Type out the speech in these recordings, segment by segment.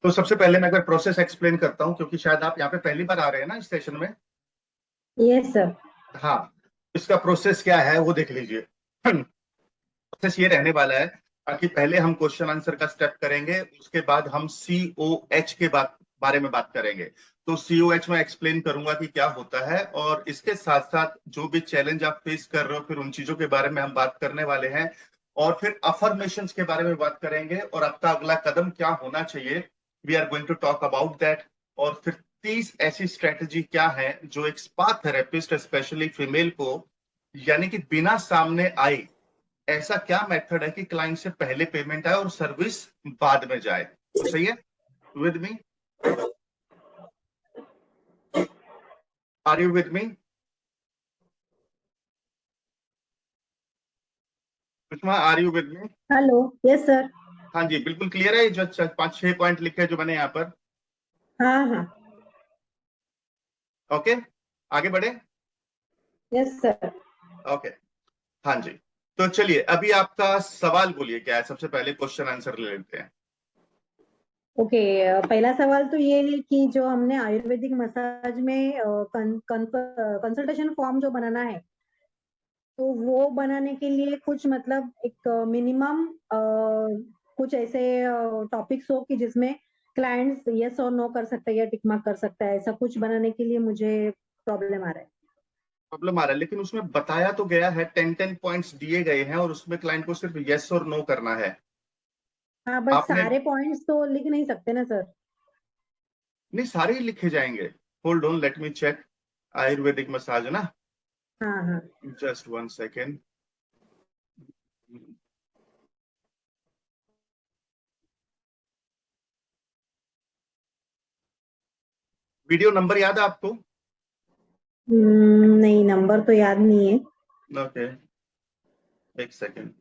तो सबसे पहले मैं अगर प्रोसेस एक्सप्लेन करता हूँ, क्योंकि शायद आप यहाँ पे पहली बार आ रहे हैं ना इस सेशन में। Yes sir. हाँ, इसका प्रोसेस क्या है वो देख लीजिए। प्रोसेस ये रहने वाला है कि पहले हम क्वेश्चन आंसर का स्टेप करेंगे, उसके बाद हम COH के बारे में बात करेंगे। तो COH में एक्सप्लेन करूंगा कि क्या होता है, और इसके साथ साथ जो भी चैलेंज आप फेस कर रहे हो फिर उन चीजों के बारे में हम बात करने वाले हैं। और फिर अफर्मेशंस के बारे में बात करेंगे और आपका अगला कदम क्या होना चाहिए, we are going to talk about that. और फिर 30 ऐसी स्ट्रेटजी क्या है जो एक स्पा थेरेपिस्ट स्पेशली फीमेल को, यानी कि बिना सामने आए ऐसा क्या मेथड है कि क्लाइंट से पहले पेमेंट आए और सर्विस बाद में जाए। सही है? With me? Are you with me? Sushma, are you with me? Hello. Yes sir. हाँ जी, बिल्कुल क्लियर है। जो 5-6 पॉइंट लिखे हैं जो मैंने यहाँ पर। हाँ हाँ। ओके, आगे बढ़े। Yes sir. ओके, हाँ जी। तो चलिए, अभी आपका सवाल बोलिए क्या है, सबसे पहले क्वेश्चन आंसर ले लेते हैं। ओके। पहला सवाल तो ये है कि जो हमने आयुर्वेदिक मसाज में कंसल्टेशन फॉर्म जो बनाना है, तो वो बनाने के लिए कुछ मतलब एक मिनिमम कुछ ऐसे टॉपिक्स हो कि जिसमें क्लाइंट्स यस और नो कर सकता है या टिक मार्क कर सकता है, ऐसा कुछ बनाने के लिए मुझे प्रॉब्लम आ रहा है। प्रॉब्लम आ रहा है, लेकिन उसमें बताया तो गया है, 10-10 पॉइंट्स दिए गए हैं और उसमें क्लाइंट को सिर्फ यस और नो करना है। हाँ, बट आपने सारे पॉइंट्स तो लिख नहीं सकते ना सर। नहीं, सारे ही लिखे जाएंगे। Hold on, let me check. Ayurvedic massage ना, हाँ हाँ। Just 1 second. वीडियो नंबर याद है आपको? नहीं, नंबर तो याद नहीं है। Okay, 1 second.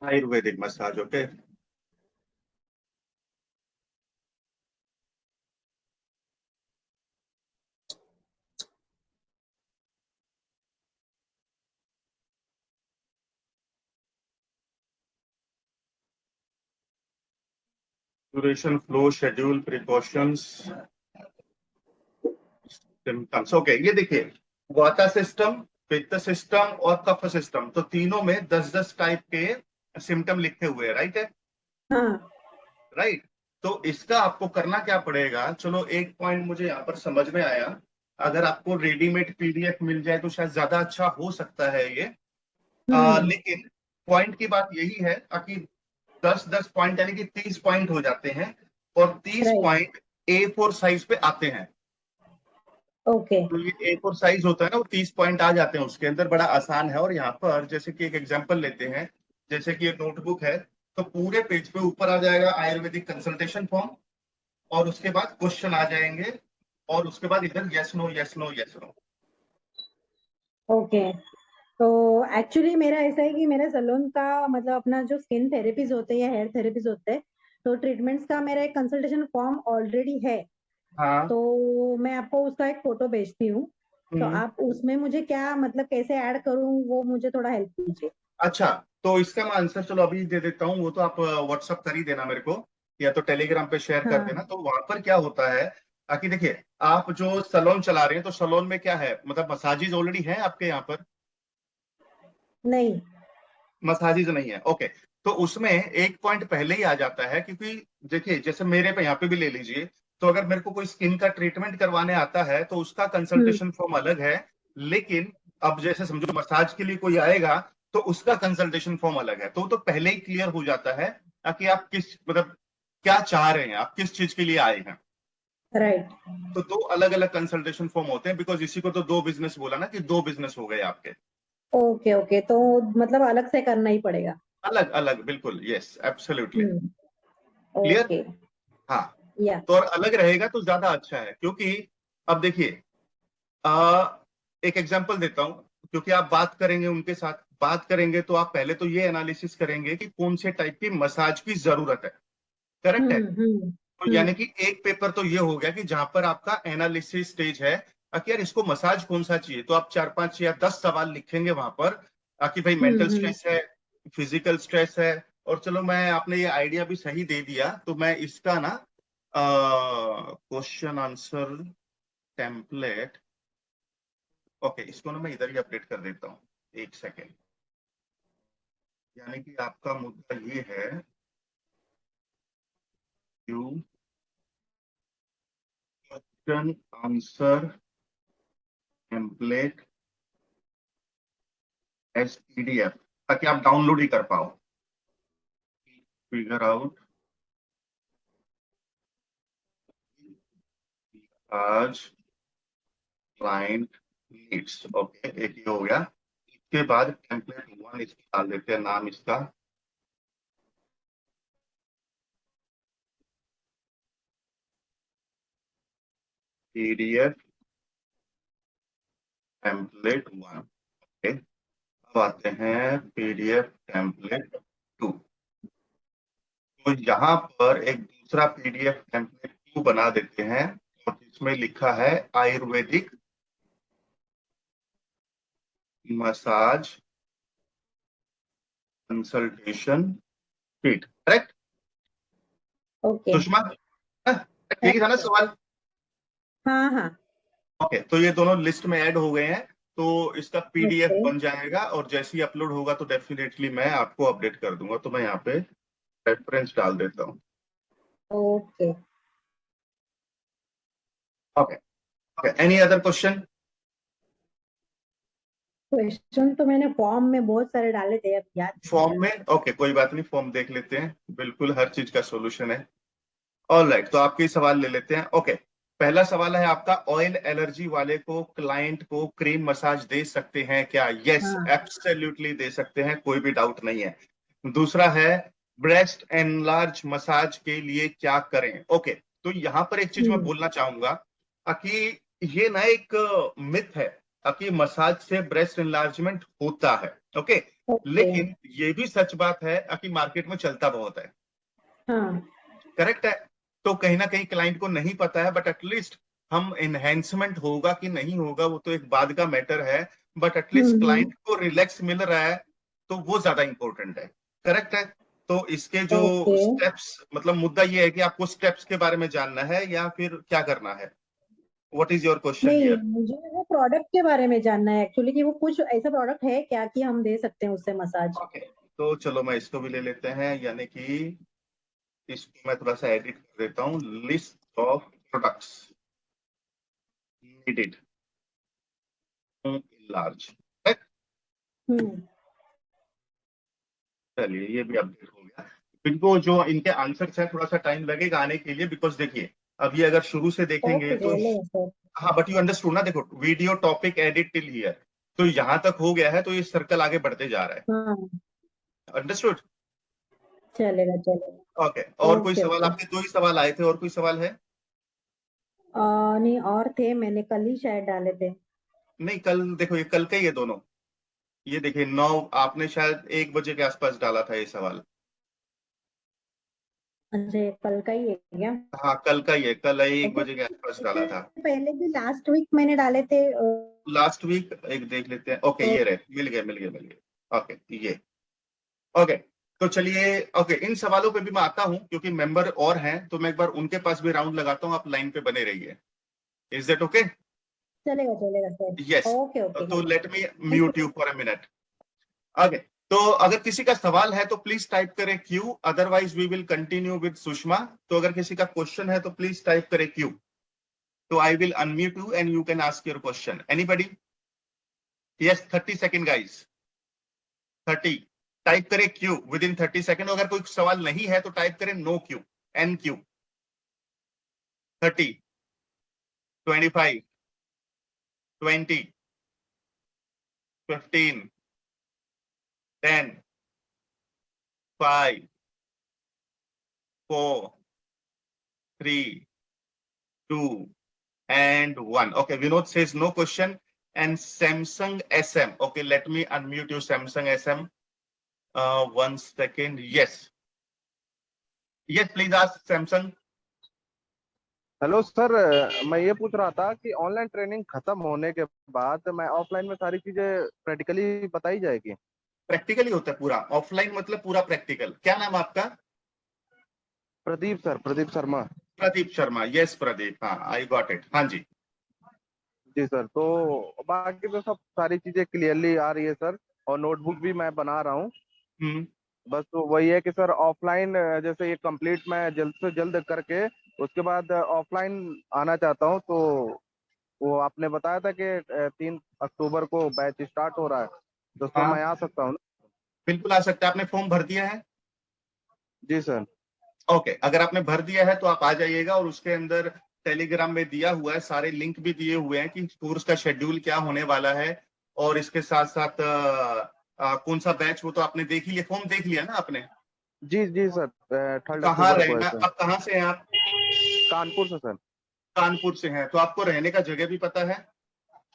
Ayurvedic massage, okay. Duration, flow, schedule, precautions, symptoms. Okay, ये देखिए, वाता सिस्टम, पित्त सिस्टम और कफ सिस्टम, तो तीनों में 10-10 टाइप के सिम्टम लिखे हुए हैं, राइट है? हाँ। राइट। तो इसका आपको करना क्या पड़ेगा, चलो एक पॉइंट मुझे यहाँ पर समझ में आया। अगर आपको रेडीमेड PDF मिल जाए तो शायद ज्यादा अच्छा हो सकता है ये। हम्म। लेकिन पॉइंट की बात यही है कि 10-10 पॉइंट यानी कि 30 पॉइंट हो जाते हैं, और 30 राइट। पॉइंट A4 साइज पे आते हैं। ओके। तो ये A4 साइज होता है ना, वो 30 पॉइंट आ जाते हैं उसके अंदर, बड़ा आसान है। और यहाँ पर जैसे कि एक एग्जांपल लेते हैं, जैसे कि ये नोटबुक है, तो पूरे पेज पे ऊपर आ जाएगा आयुर्वेदिक कंसल्टेशन फॉर्म, और उसके बाद क्वेश्चन आ जाएंगे, और उसके बाद इधर yes no yes no yes no. Okay. तो एक्चुअली मेरा ऐसा है कि मेरे सलून का मतलब अपना जो स्किन थेरेपीज होते हैं या हेयर थेरेपीज होते हैं, तो ट्रीटमेंट्स का मेरा एक कंसल्टेशन फॉर्म ऑलरेडी है। हाँ। तो मैं आपको उसका एक फोटो भेजती हूँ। तो हम्म। आप उसमें मुझे क्या मतलब कैसे ऐड करूँ, वो मुझे थोड़ा हेल्प कीजिए। अच्छा, तो इसका मैं आंसर चलो अभी दे देता हूँ। वो तो आप व्हाट्सअप कर ही देना मेरे को, या तो टेलीग्राम पे शेयर कर हाँ। देना। तो वहां पर क्या होता है, ताकि देखिए, आप जो सलोन चला रहे हैं तो सलोन में क्या है, मतलब मसाजिज ऑलरेडी है आपके यहाँ पर? नहीं। मसाजिज नहीं है, ओके। तो उसमें एक पॉइंट पहले ही आ जाता है, क्योंकि देखिए, जैसे मेरे पे यहाँ पे भी ले लीजिए, तो अगर मेरे को कोई स्किन का ट्रीटमेंट करवाने आता है तो उसका हम्म। कंसल्टेशन फॉर्म अलग है। लेकिन अब जैसे समझो मसाज के लिए कोई आएगा, तो उसका कंसल्टेशन फॉर्म अलग है। तो पहले ही क्लियर हो जाता है कि आप किस मतलब क्या चाह रहे हैं, आप किस चीज के लिए आए हैं। राइट। तो दो अलग अलग कंसल्टेशन फॉर्म होते हैं, बिकॉज इसी को तो दो बिजनेस बोला ना, कि दो बिजनेस हो गए आपके। ओके ओके, तो मतलब अलग से करना ही पड़ेगा। अलग अलग, बिल्कुल, यस, एब्सोल्युटली। क्लियर? ओके। हाँ। या। तो और अलग रहेगा तो ज्यादा अच्छा है, क्योंकि अब देखिए, आ, एक एग्जांपल देता हूं। क्योंकि आप बात करेंगे, उनके साथ बात करेंगे, तो आप पहले तो ये एनालिसिस करेंगे कि कौन से टाइप की मसाज की जरूरत है। करेक्ट है? हम्म। तो यानी कि एक पेपर तो ये हो गया कि जहां पर आपका एनालिसिस स्टेज है, कि यार इसको मसाज कौन सा चाहिए, तो आप 4 5 या 10 सवाल लिखेंगे वहां पर। कि भाई मेंटल हम्म। स्ट्रेस है, फिजिकल स्ट्रेस है। और चलो, मैं आपने ये आइडिया भी सही दे दिया, तो मैं इसका ना क्वेश्चन आंसर टेम्पलेट, ओके, इसको ना मैं इधर ही अपडेट कर देता हूँ। एक सेकेंड। यानी कि आपका मुद्दा ये है, question answer template as PDF, ताकि आप डाउनलोड ही कर पाओ। फिगर आउट आज क्लाइंट नीड्स, ओके, एक ये हो गया। इसके बाद टेम्पलेट 1 इसका डाल देते हैं, नाम इसका पीडीएफ टेम्पलेट 1। ओके, अब आते हैं पीडीएफ टेम्पलेट 2। तो यहाँ पर एक दूसरा पीडीएफ टेम्पलेट 2 बना देते हैं, और इसमें लिखा है Ayurvedic massage consultation feet. Correct okay. Sushma? ठीक था ना सवाल? हाँ हाँ। ओके, तो ये दोनों लिस्ट में ऐड हो गए हैं। तो इसका पीडीएफ ओके बन जाएगा, और जैसे ही अपलोड होगा तो डेफिनेटली मैं आपको अपडेट कर दूंगा। तो मैं यहाँ पे रेफरेंस डाल देता हूँ। Okay. Okay. Okay, any other question? Question तो मैंने फॉर्म में बहुत सारे डाले थे, अब याद नहीं आ फॉर्म में? ओके, कोई बात नहीं, फॉर्म देख लेते हैं, बिल्कुल हर चीज का सोल्यूशन है। ऑल राइट, तो आपके सवाल ले लेते हैं। ओके, पहला सवाल है आपका, ऑयल एलर्जी वाले को क्लाइंट को क्रीम मसाज दे सकते हैं क्या? यस, रहा। हाँ। एब्सोल्युटली दे सकते हैं, कोई भी डाउट नहीं है। दूसरा है, ब्रेस्ट एनलार्ज मसाज के लिए क्या करें? ओके, तो यहां पर एक चीज मैं हम्म। बोलना चाहूंगा, कि ये ना एक मिथ है, कि मसाज से ब्रेस्ट एनलार्जमेंट होता है। Okay, okay. लेकिन ये भी सच बात है, कि मार्केट में चलता बहुत है। हाँ। करेक्ट है? तो कहीं ना कहीं क्लाइंट को नहीं पता है, बट एटलीस्ट हम एनहेंसमेंट होगा कि नहीं होगा वो तो एक बाद का मैटर है, बट एटलीस्ट हम्म। क्लाइंट को रिलैक्स मिल रहा है, तो वो ज्यादा इंपॉर्टेंट है। करेक्ट है? तो इसके जो ओके। स्टेप्स, मतलब मुद्दा ये है कि आपको स्टेप्स के बारे में जानना है या फिर क्या करना है? व्हाट इज योर क्वेश्चन नहीं, हियर? मुझे वो प्रोडक्ट के बारे में जानना है एक्चुअली, कि वो कुछ ऐसा प्रोडक्ट है क्या कि हम दे सकते हैं उससे मसाज। ओके, तो चलो मैं इसको भी ले लेते हैं। यानी कि इसको मैं थोड़ा सा एडिट कर देता हूँ, list of products needed large. Hmm. चलिए, ये भी अपडेट हो गया। इनको जो इनके आंसर्स हैं, थोड़ा सा टाइम लगेगा आने के लिए, बिकॉज देखिए, अब ये अगर शुरू से देखेंगे ओके, तो, चलेगा सर। हाँ, बट यू अंडरस्टूड ना, देखो, video topic edit till here, तो यहां तक हो गया है, तो ये सर्कल आगे बढ़ते जा रहा है। हाँ, अंडरस्टूड? चलेगा चलेगा। ओके, और कोई ओके सवाल? ओके। आपके दो ही सवाल आए थे, और कोई सवाल है? नहीं, और थे, मैंने कल ही शायद डाले थे। नहीं, कल देखो, ये कल के ही है दोनों। ये देखिए, 9, आपने शायद 1 बजे के आसपास डाला था ये सवाल। अच्छा, ये कल का ही है क्या? हाँ, कल का ही है, कल 1 बजे के आसपास ओके, डाला इससे था। पहले भी लास्ट वीक मैंने डाले थे। लास्ट वीक एक देख लेते हैं। ओके, तो ये रहे, मिल गए मिल गए मिल गए। ओके, ये, ओके, तो चलिए, ओके, इन सवालों पे भी मैं आता हूं, क्योंकि मेंबर और हैं, तो मैं एक बार उनके पास भी राउंड लगाता हूं, आप लाइन पे बने रहिए। Is that okay? चलेगा चलेगा सर। यस। Okay okay. तो let me thank mute you. You for a minute. Okay, तो अगर किसी का सवाल है तो प्लीज टाइप करें Q, otherwise we will continue with Sushma. तो अगर किसी का क्वेश्चन है तो प्लीज टाइप करें क्यू, तो I will unmute you and you can ask your question. Anybody? Yes, 30 second guys, 30। Type करें क्यू विद इन 30 सेकेंड। अगर कोई सवाल नहीं है तो टाइप करें no Q, N Q. 30। 25, 20, 15, 10, 5, 4, 3, 2, and 1. Okay, Vinod says no question. And Samsung SM. Okay, let me unmute you, Samsung SM. 1 second. Yes. Yes, please ask Samsung. Hello sir, मैं ये पूछ रहा था कि ऑनलाइन ट्रेनिंग खत्म होने के बाद मैं ऑफलाइन में सारी चीजें प्रैक्टिकली बताई जाएगी? प्रैक्टिकली होता है पूरा, ऑफलाइन मतलब पूरा प्रैक्टिकल। क्या नाम आपका? प्रदीप सर, प्रदीप शर्मा। प्रदीप शर्मा। यस प्रदीप, हाँ आई गॉट इट। हाँ जी। जी सर, तो बाकी तो सब सारी चीजें क्लियरली आ रही है सर, और नोटबुक भी मैं बना रहा हूँ। हम्म। बस तो वही है कि सर ऑफलाइन जैसे ये कंप्लीट मैं जल्द से जल्द करके उसके बाद ऑफलाइन आना चाहता हूँ। तो वो आपने बताया था कि 3 अक्टूबर को बैच स्टार्ट हो रहा है, तो उसमें हाँ मैं आ सकता हूँ ना? बिल्कुल आ सकते हैं। आपने फॉर्म भर दिया है? जी सर। ओके, अगर आपने भर दिया है तो आप आ जाइएगा, और उसके अंदर टेलीग्राम में दिया हुआ है, सारे लिंक भी दिए हुए हैं कि कोर्स का शेड्यूल क्या होने वाला है। और इसके साथ साथ कौन सा बैच, वो तो आपने देख ही लिया, फॉर्म देख लिया ना आपने? जी जी सर, 3 कहाँ अक्टूबर को है रहना, सर। अब कहाँ से हैं आप? कानपुर से सर। कानपुर से हैं, तो आपको रहने का जगह भी पता है?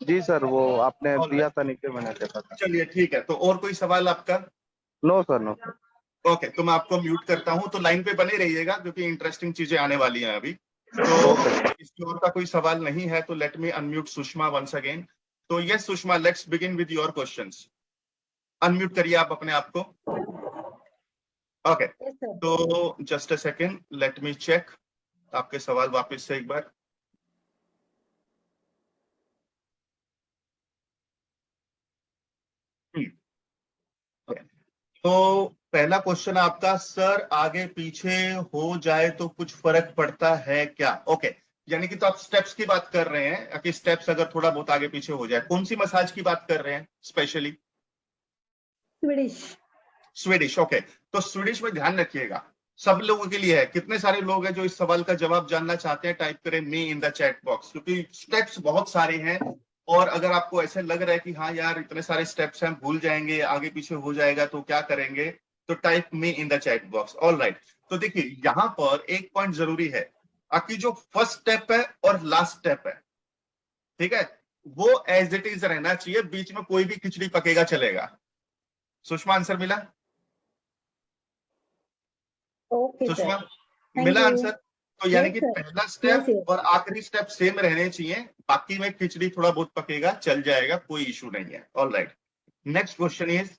जी सर, वो आपने दिया ऑलराइट, था नीचे, मैंने देखा था। चलिए ठीक है। तो और कोई सवाल आपका? No sir, no. ओके, तो मैं आपको म्यूट करता हूं, तो लाइन पे बने रहिएगा क्योंकि इंटरेस्टिंग चीजें आने वाली हैं अभी। तो ओके। इसकी और का कोई सवाल नहीं है तो let me unmute Sushma once again. तो yes Sushma, let's begin with your questions. Unmute करिए आप अपने आप को। Okay, Yes, sir. तो just a second, let me check आपके सवाल वापस से एक बार। तो पहला क्वेश्चन आपका, सर आगे पीछे हो जाए तो कुछ फर्क पड़ता है क्या? ओके, यानी कि तो आप स्टेप्स की बात कर रहे हैं कि स्टेप्स अगर थोड़ा बहुत आगे पीछे हो जाए। कौन सी मसाज की बात कर रहे हैं स्पेशली? Swedish. स्वीडिश। ओके, तो स्वीडिश में ध्यान रखिएगा, सब लोगों के लिए है। कितने सारे लोग हैं जो इस सवाल का जवाब जानना चाहते हैं? टाइप करें मी इन द चैट बॉक्स, क्योंकि स्टेप्स बहुत सारे हैं। और अगर आपको ऐसे लग रहा है कि हाँ यार इतने सारे स्टेप्स हैं, भूल जाएंगे, आगे पीछे हो जाएगा तो क्या करेंगे, तो type me in the chat box. All right, तो देखिए यहां पर एक पॉइंट जरूरी है, आपकी जो फर्स्ट स्टेप है और लास्ट स्टेप है, ठीक है, वो एज इट इज रहना चाहिए, बीच में कोई भी खिचड़ी पकेगा चलेगा। सुषमा आंसर मिला? Okay, sir. सुषमा Thank मिला you. आंसर? तो यानी Yes, कि sir. पहला Yes, स्टेप yes. और आखिरी स्टेप सेम रहने चाहिए, बाकी में खिचड़ी थोड़ा बहुत पकेगा चल जाएगा, कोई इशू नहीं है। All right, next question is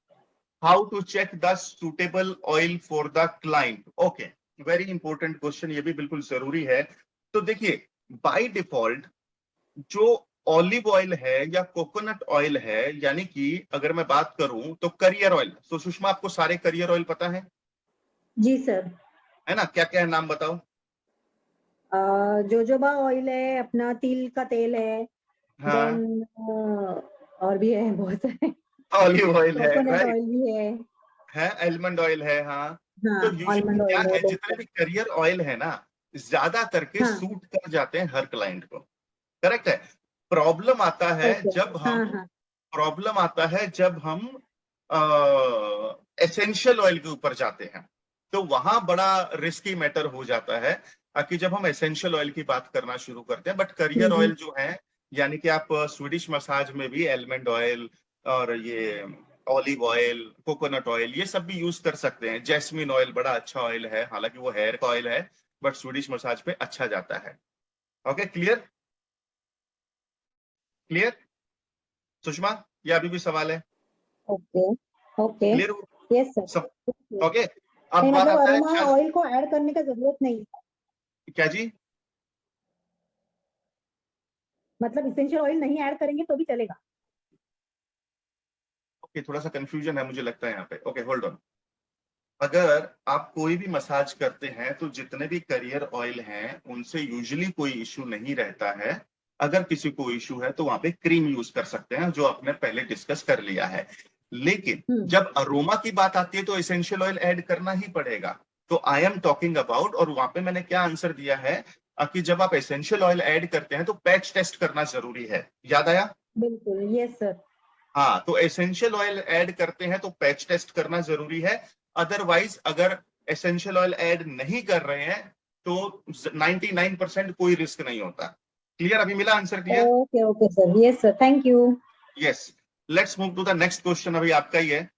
how to check the suitable oil for the client. Okay, very important question, ये भी बिल्कुल जरूरी है। तो देखिए बाय डिफॉल्ट जो ऑलिव ऑयल है या कोकोनट ऑयल है, यानी कि अगर मैं बात करूं तो करियर ऑयल, तो सुषमा आपको सारे करियर ऑयल पता है जी sir. है ना? क्या क्या है नाम बताओ। जोजोबा ऑयल है, अपना तिल का तेल है, हाँ, देन और भी है बहुत सारे, ऑलिव ऑयल है, कोकोनट राइट, ऑयल भी है एलमंड ऑयल है, हाँ। हाँ, तो यूजुअली आलमंड क्या ऑयल है, है, जितने भी करियर ऑयल है ना, ज्यादा करके हाँ, सूट कर जाते हैं हर क्लाइंट को, करेक्ट है। प्रॉब्लम आता है ओके, जब हम हाँ हाँ, प्रॉब्लम आता है जब हम एसेंशियल ऑयल के ऊपर जाते हैं, तो वहां बड़ा रिस्की मैटर हो जाता है। कि जब हम एसेंशियल ऑयल की बात करना शुरू करते हैं, बट करियर ऑयल जो है, यानी कि आप स्वीडिश मसाज में भी एलमंड ऑयल और ये ऑलिव ऑयल, कोकोनट ऑयल, ये सब भी यूज कर सकते हैं। जैस्मिन ऑयल बड़ा अच्छा ऑयल है, हालांकि वो हेयर का ऑयल है, बट स्वीडिश मसाज पे अच्छा जाता है। Okay, clear? क्लियर सुषमा, या अभी भी सवाल है? Okay, okay, clear yes sir. सब? ओके, अब नहीं बात मतलब आता है अरोमा ऑयल को ऐड करने का जरूरत नहीं, क्या जी? मतलब इसेंशियल ऑयल नहीं ऐड करेंगे तो भी चलेगा। ओके, थोड़ा सा कंफ्यूजन है मुझे लगता है यहाँ पे। ओके होल्ड ऑन, अगर आप कोई भी मसाज करते हैं तो जितने भी करियर ऑयल हैं उनसे यूजुअली कोई इशू नहीं रहता है। अगर किसी को इशू है तो वहां पे क्रीम यूज कर सकते हैं, जो आपने पहले डिस्कस कर लिया है। लेकिन जब अरोमा की बात आती है तो एसेंशियल ऑयल ऐड करना ही पड़ेगा। तो आई एम टॉकिंग अबाउट, और वहां पे मैंने क्या आंसर दिया है कि जब आप एसेंशियल ऑयल ऐड करते हैं तो पैच टेस्ट करना जरूरी है। याद आया? बिल्कुल, यस सर। हाँ, तो एसेंशियल ऑयल ऐड करते हैं तो पैच टेस्ट करना जरूरी है। अदरवाइज अगर एसेंशियल ऑयल ऐड नहीं कर रहे हैं तो 99% कोई रिस्क नहीं होता। क्लियर? अभी मिला answer? Clear? Okay okay sir, yes sir, thank you. Yes. Let's move to the next question. अभी आपका ही है।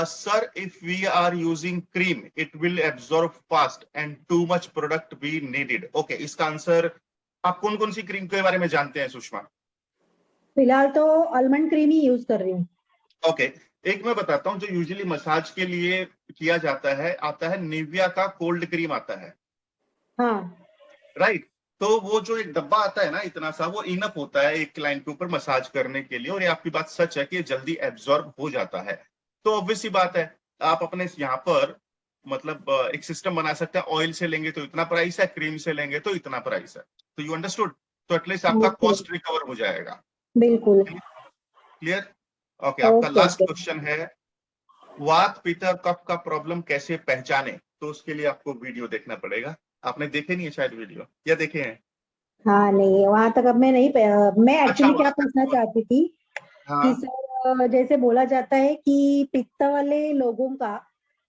Sir, if we are using cream it will absorb fast and too much product be needed. Okay, इसका answer आप कौन कौन सी cream के बारे में जानते हैं सुषमा? फिलहाल तो आलमंड क्रीम ही यूज कर रही हूँ। ओके, एक मैं बताता हूँ जो यूजुअली मसाज के लिए किया जाता है, आता है निविया का कोल्ड क्रीम आता है, हाँ राइट? तो वो जो एक डब्बा आता है ना इतना सा, वो इनफ होता है एक क्लाइंट के ऊपर मसाज करने के लिए, और ये आपकी बात सच है कि ये जल्दी एब्जॉर्ब हो जाता है। तो ऑब्वियस सी बात है, आप अपने यहाँ पर मतलब एक सिस्टम बना सकते हैं, ऑयल से लेंगे तो इतना प्राइस है, क्रीम से लेंगे तो इतना प्राइस है। तो यू अंडरस्टूड? तो एटलीस्ट आपका बिल्कुल कॉस्ट रिकवर हो जाएगा। बिल्कुल। क्लियर? ओके, आपका ओके लास्ट ओके। क्वेश्चन है, वात पित्त और कफ का प्रॉब्लम कैसे पहचाने? तो उसके लिए आपको वीडियो देखना पड़ेगा। आपने देखे नहीं है शायद वीडियो, या देखे हैं? हाँ नहीं, वहां तक अब मैं नहीं मैं अच्छा, एक्चुअली क्या वहां पूछना तक। चाहती थी कि हाँ, सर जैसे बोला जाता है कि पित्त वाले लोगों का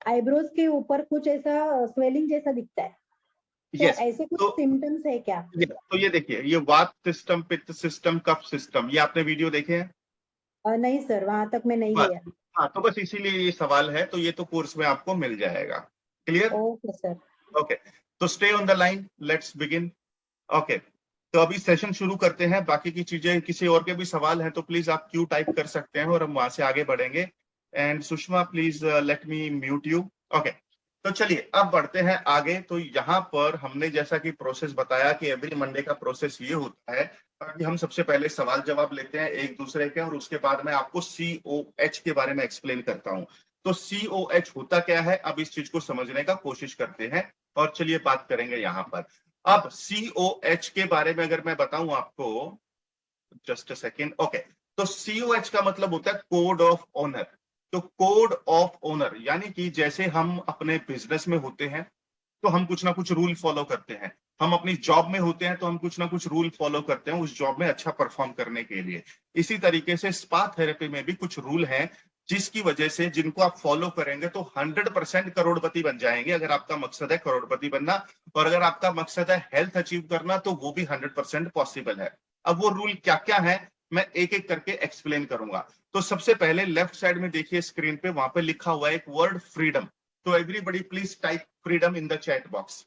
आईब्रोज के ऊपर कुछ ऐसा स्वेलिंग जैसा दिखता है, तो यस। ऐसे कुछ तो सिम्टम्स है क्या? तो ये देखिए, ये वात सिस्टम, पित्त सिस्टम, कफ सिस्टम, ये आपने वीडियो देखे हैं? नहीं सर, वहां तक मैं नहीं बस। लिया। हाँ, तो बस इसीलिए ये सवाल है, तो ये तो कोर्स में आपको मिल जाएगा। क्लियर? Okay sir. ओके, तो stay on the line, let's begin. Okay, तो अभी सेशन शुरू करते हैं। बाकी की चीजें, किसी और के भी सवाल हैं तो प्लीज आप क्यू टाइप कर सकते हैं और हम वहां से आगे बढ़ेंगे। And Sushma, please let me mute you. Okay, तो चलिए अब बढ़ते हैं आगे। तो यहाँ पर हमने जैसा कि प्रोसेस बताया कि एवरी मंडे का प्रोसेस ये होता है कि हम सबसे पहले सवाल जवाब लेते हैं एक दूसरे के, और उसके बाद मैं आपको COH के बारे में एक्सप्लेन करता हूँ। तो COH होता क्या है, अब इस चीज को समझने का कोशिश करते हैं और चलिए बात करेंगे यहाँ पर। अब COH के बारे में अगर मैं बताऊं आपको, जस्ट अ सेकेंड। ओके, तो COH का मतलब होता है कोड ऑफ ऑनर। तो कोड ऑफ ऑनर यानी कि जैसे हम अपने बिजनेस में होते हैं तो हम कुछ ना कुछ रूल फॉलो करते हैं, हम अपनी जॉब में होते हैं तो हम कुछ ना कुछ रूल फॉलो करते हैं उस जॉब में अच्छा परफॉर्म करने के लिए। इसी तरीके से स्पा थेरेपी में भी कुछ रूल हैं जिसकी वजह से, जिनको आप फॉलो करेंगे तो 100% करोड़पति बन जाएंगे, अगर आपका मकसद है करोड़पति बनना। और अगर आपका मकसद है हेल्थ अचीव करना तो वो भी 100% पॉसिबल है। अब वो रूल क्या क्या है मैं एक एक करके एक्सप्लेन करूंगा। तो सबसे पहले लेफ्ट साइड में देखिए स्क्रीन पे, वहां पे लिखा हुआ है एक वर्ड, फ्रीडम। तो everybody please type freedom in the chat box.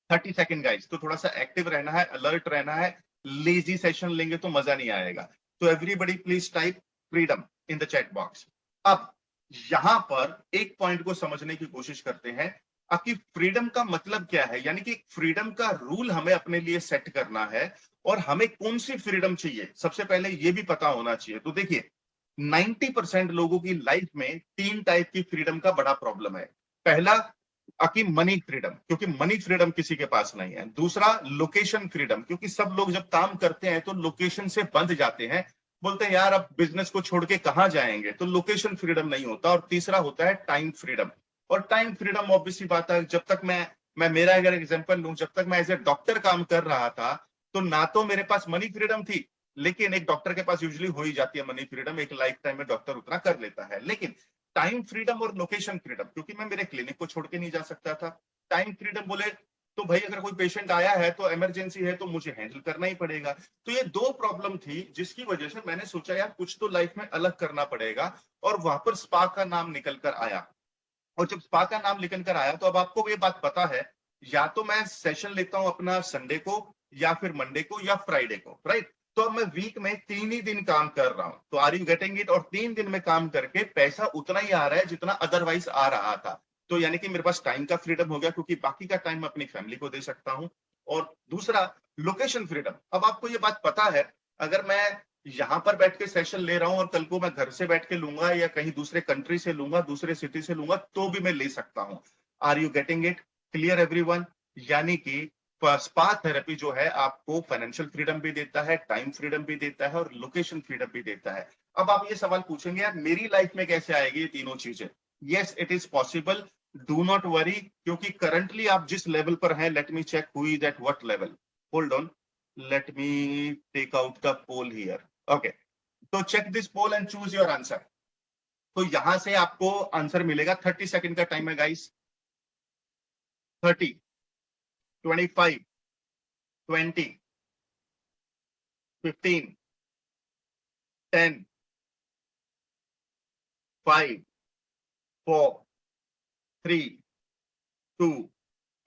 30 second guys, तो थोड़ा सा एक्टिव रहना है, अलर्ट रहना है। लेजी सेशन लेंगे तो मजा नहीं आएगा। तो everybody please type freedom in the chat box. अब यहां पर एक पॉइंट को समझने की कोशिश करते हैं कि फ्रीडम का मतलब क्या है, यानी कि फ्रीडम का रूल हमें अपने लिए सेट करना है। और हमें कौन सी फ्रीडम चाहिए, सबसे पहले यह भी पता होना चाहिए। तो देखिए, 90% लोगों की लाइफ में 3 टाइप की फ्रीडम का बड़ा प्रॉब्लम है। पहला कि मनी फ्रीडम, क्योंकि मनी फ्रीडम किसी के पास नहीं है। दूसरा लोकेशन फ्रीडम, क्योंकि सब लोग जब काम करते हैं तो लोकेशन से बंध जाते हैं, बोलते हैं यार अब बिजनेस को छोड़ के कहां जाएंगे, तो लोकेशन फ्रीडम नहीं होता। और तीसरा होता है टाइम फ्रीडम। और टाइम फ्रीडम ऑब्वियसली बात है, जब तक मैं मेरा अगर एग्जांपल लूं, जब तक मैं एज ए डॉक्टर काम कर रहा था तो ना तो मेरे पास मनी फ्रीडम थी, लेकिन एक डॉक्टर के पास यूजुअली हो ही जाती है मनी फ्रीडम, एक लाइफ टाइम में डॉक्टर उतना कर लेता है। लेकिन टाइम फ्रीडम और लोकेशन फ्रीडम, क्योंकि मैं मेरे क्लिनिक को छोड़ के नहीं जा सकता था। टाइम फ्रीडम बोले तो भाई अगर कोई पेशेंट आया है तो इमरजेंसी है तो मुझे हैंडल करना ही पड़ेगा। तो ये 2 प्रॉब्लम थी जिसकी वजह से मैंने सोचा यार कुछ तो लाइफ में अलग करना पड़ेगा। और वहां पर स्पा का नाम निकल कर आया। और जब स्पा का नाम निकल कर आया तो अब आपको ये बात पता है, या तो मैं सेशन लेता हूं अपना संडे को, या फिर मंडे को, या फ्राइडे को, राइट? तो अब मैं वीक में 3 ही दिन काम कर रहा हूं। तो आर यू गेटिंग इट? और 3 दिन में काम करके पैसा उतना ही आ रहा है जितना अदरवाइज आ रहा था। तो यानी कि मेरे पास टाइम का फ्रीडम हो गया, क्योंकि बाकी का टाइम अपनी फैमिली को दे सकता हूं। और दूसरा लोकेशन फ्रीडम। अब आपको ये बात पता है, अगर मैं यहां पर बैठ के सेशन ले रहा हूं और कल को मैं घर से बैठ के लूंगा या कहीं दूसरे कंट्री से लूंगा, दूसरे सिटी से लूंगा, तो भी मैं ले सकता हूं। Are you getting it? Clear everyone? यानी कि स्पा थेरेपी जो है आपको फाइनेंशियल फ्रीडम भी देता है, टाइम फ्रीडम भी देता है, और लोकेशन फ्रीडम भी देता है। अब आप ये सवाल पूछेंगे यार मेरी लाइफ में कैसे आएगी ये तीनों चीजें? Yes, it is possible. Do not worry, क्योंकि करंटली आप जिस लेवल पर हैं, let me check who is at what level, hold on, let me take out the poll here, okay, तो check this poll and choose your answer. तो यहां से आपको आंसर मिलेगा, 30 सेकंड का टाइम है गाइस, 30, 25, 20, 15, 10, 5, 4, 3, 2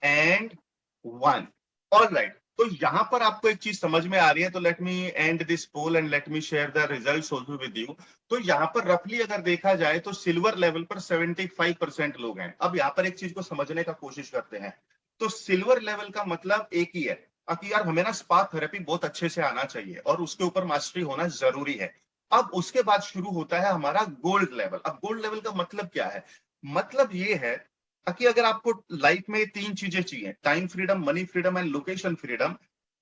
एंड 1। ऑलराइट, तो यहां पर आपको एक चीज समझ में आ रही है, तो let me end this poll and let me share the results also with you. तो यहां पर रफली अगर देखा जाए तो सिल्वर लेवल पर 75% लोग हैं। अब यहां पर एक चीज को समझने का कोशिश करते हैं, तो सिल्वर लेवल का मतलब एक ही है कि यार हमें ना स्पा थेरेपी बहुत अच्छे से आना चाहिए और उसके ऊपर मास्टरी होना जरूरी है। अब उसके बाद शुरू होता है हमारा गोल्ड लेवल। अब गोल्ड लेवल का मतलब क्या है? मतलब ये है कि अगर आपको लाइफ में तीन चीजें चाहिए, time freedom, money freedom and location freedom,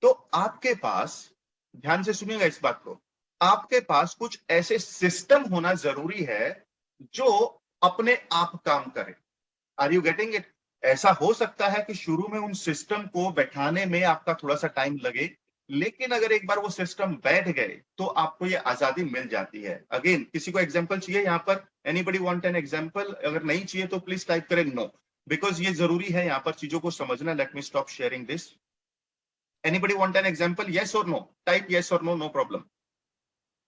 तो आपके पास, ध्यान से सुनिएगा इस बात को, आपके पास कुछ ऐसे सिस्टम होना जरूरी है जो अपने आप काम करे। Are you getting it? ऐसा हो सकता है कि शुरू में उन सिस्टम को बैठाने में आपका थोड़ा सा टाइम लगे, लेकिन अगर एक बार वो सिस्टम बैठ गए तो आपको ये आजादी मिल जाती है। अगेन, किसी को एग्जांपल चाहिए यहां पर? Anybody want an example? अगर नहीं चाहिए तो प्लीज टाइप करें नो, बिकॉज ये जरूरी है यहां पर चीजों को समझना। Let me stop sharing this. Anybody want an example? Yes और नो, टाइप यस और नो, नो प्रॉब्लम।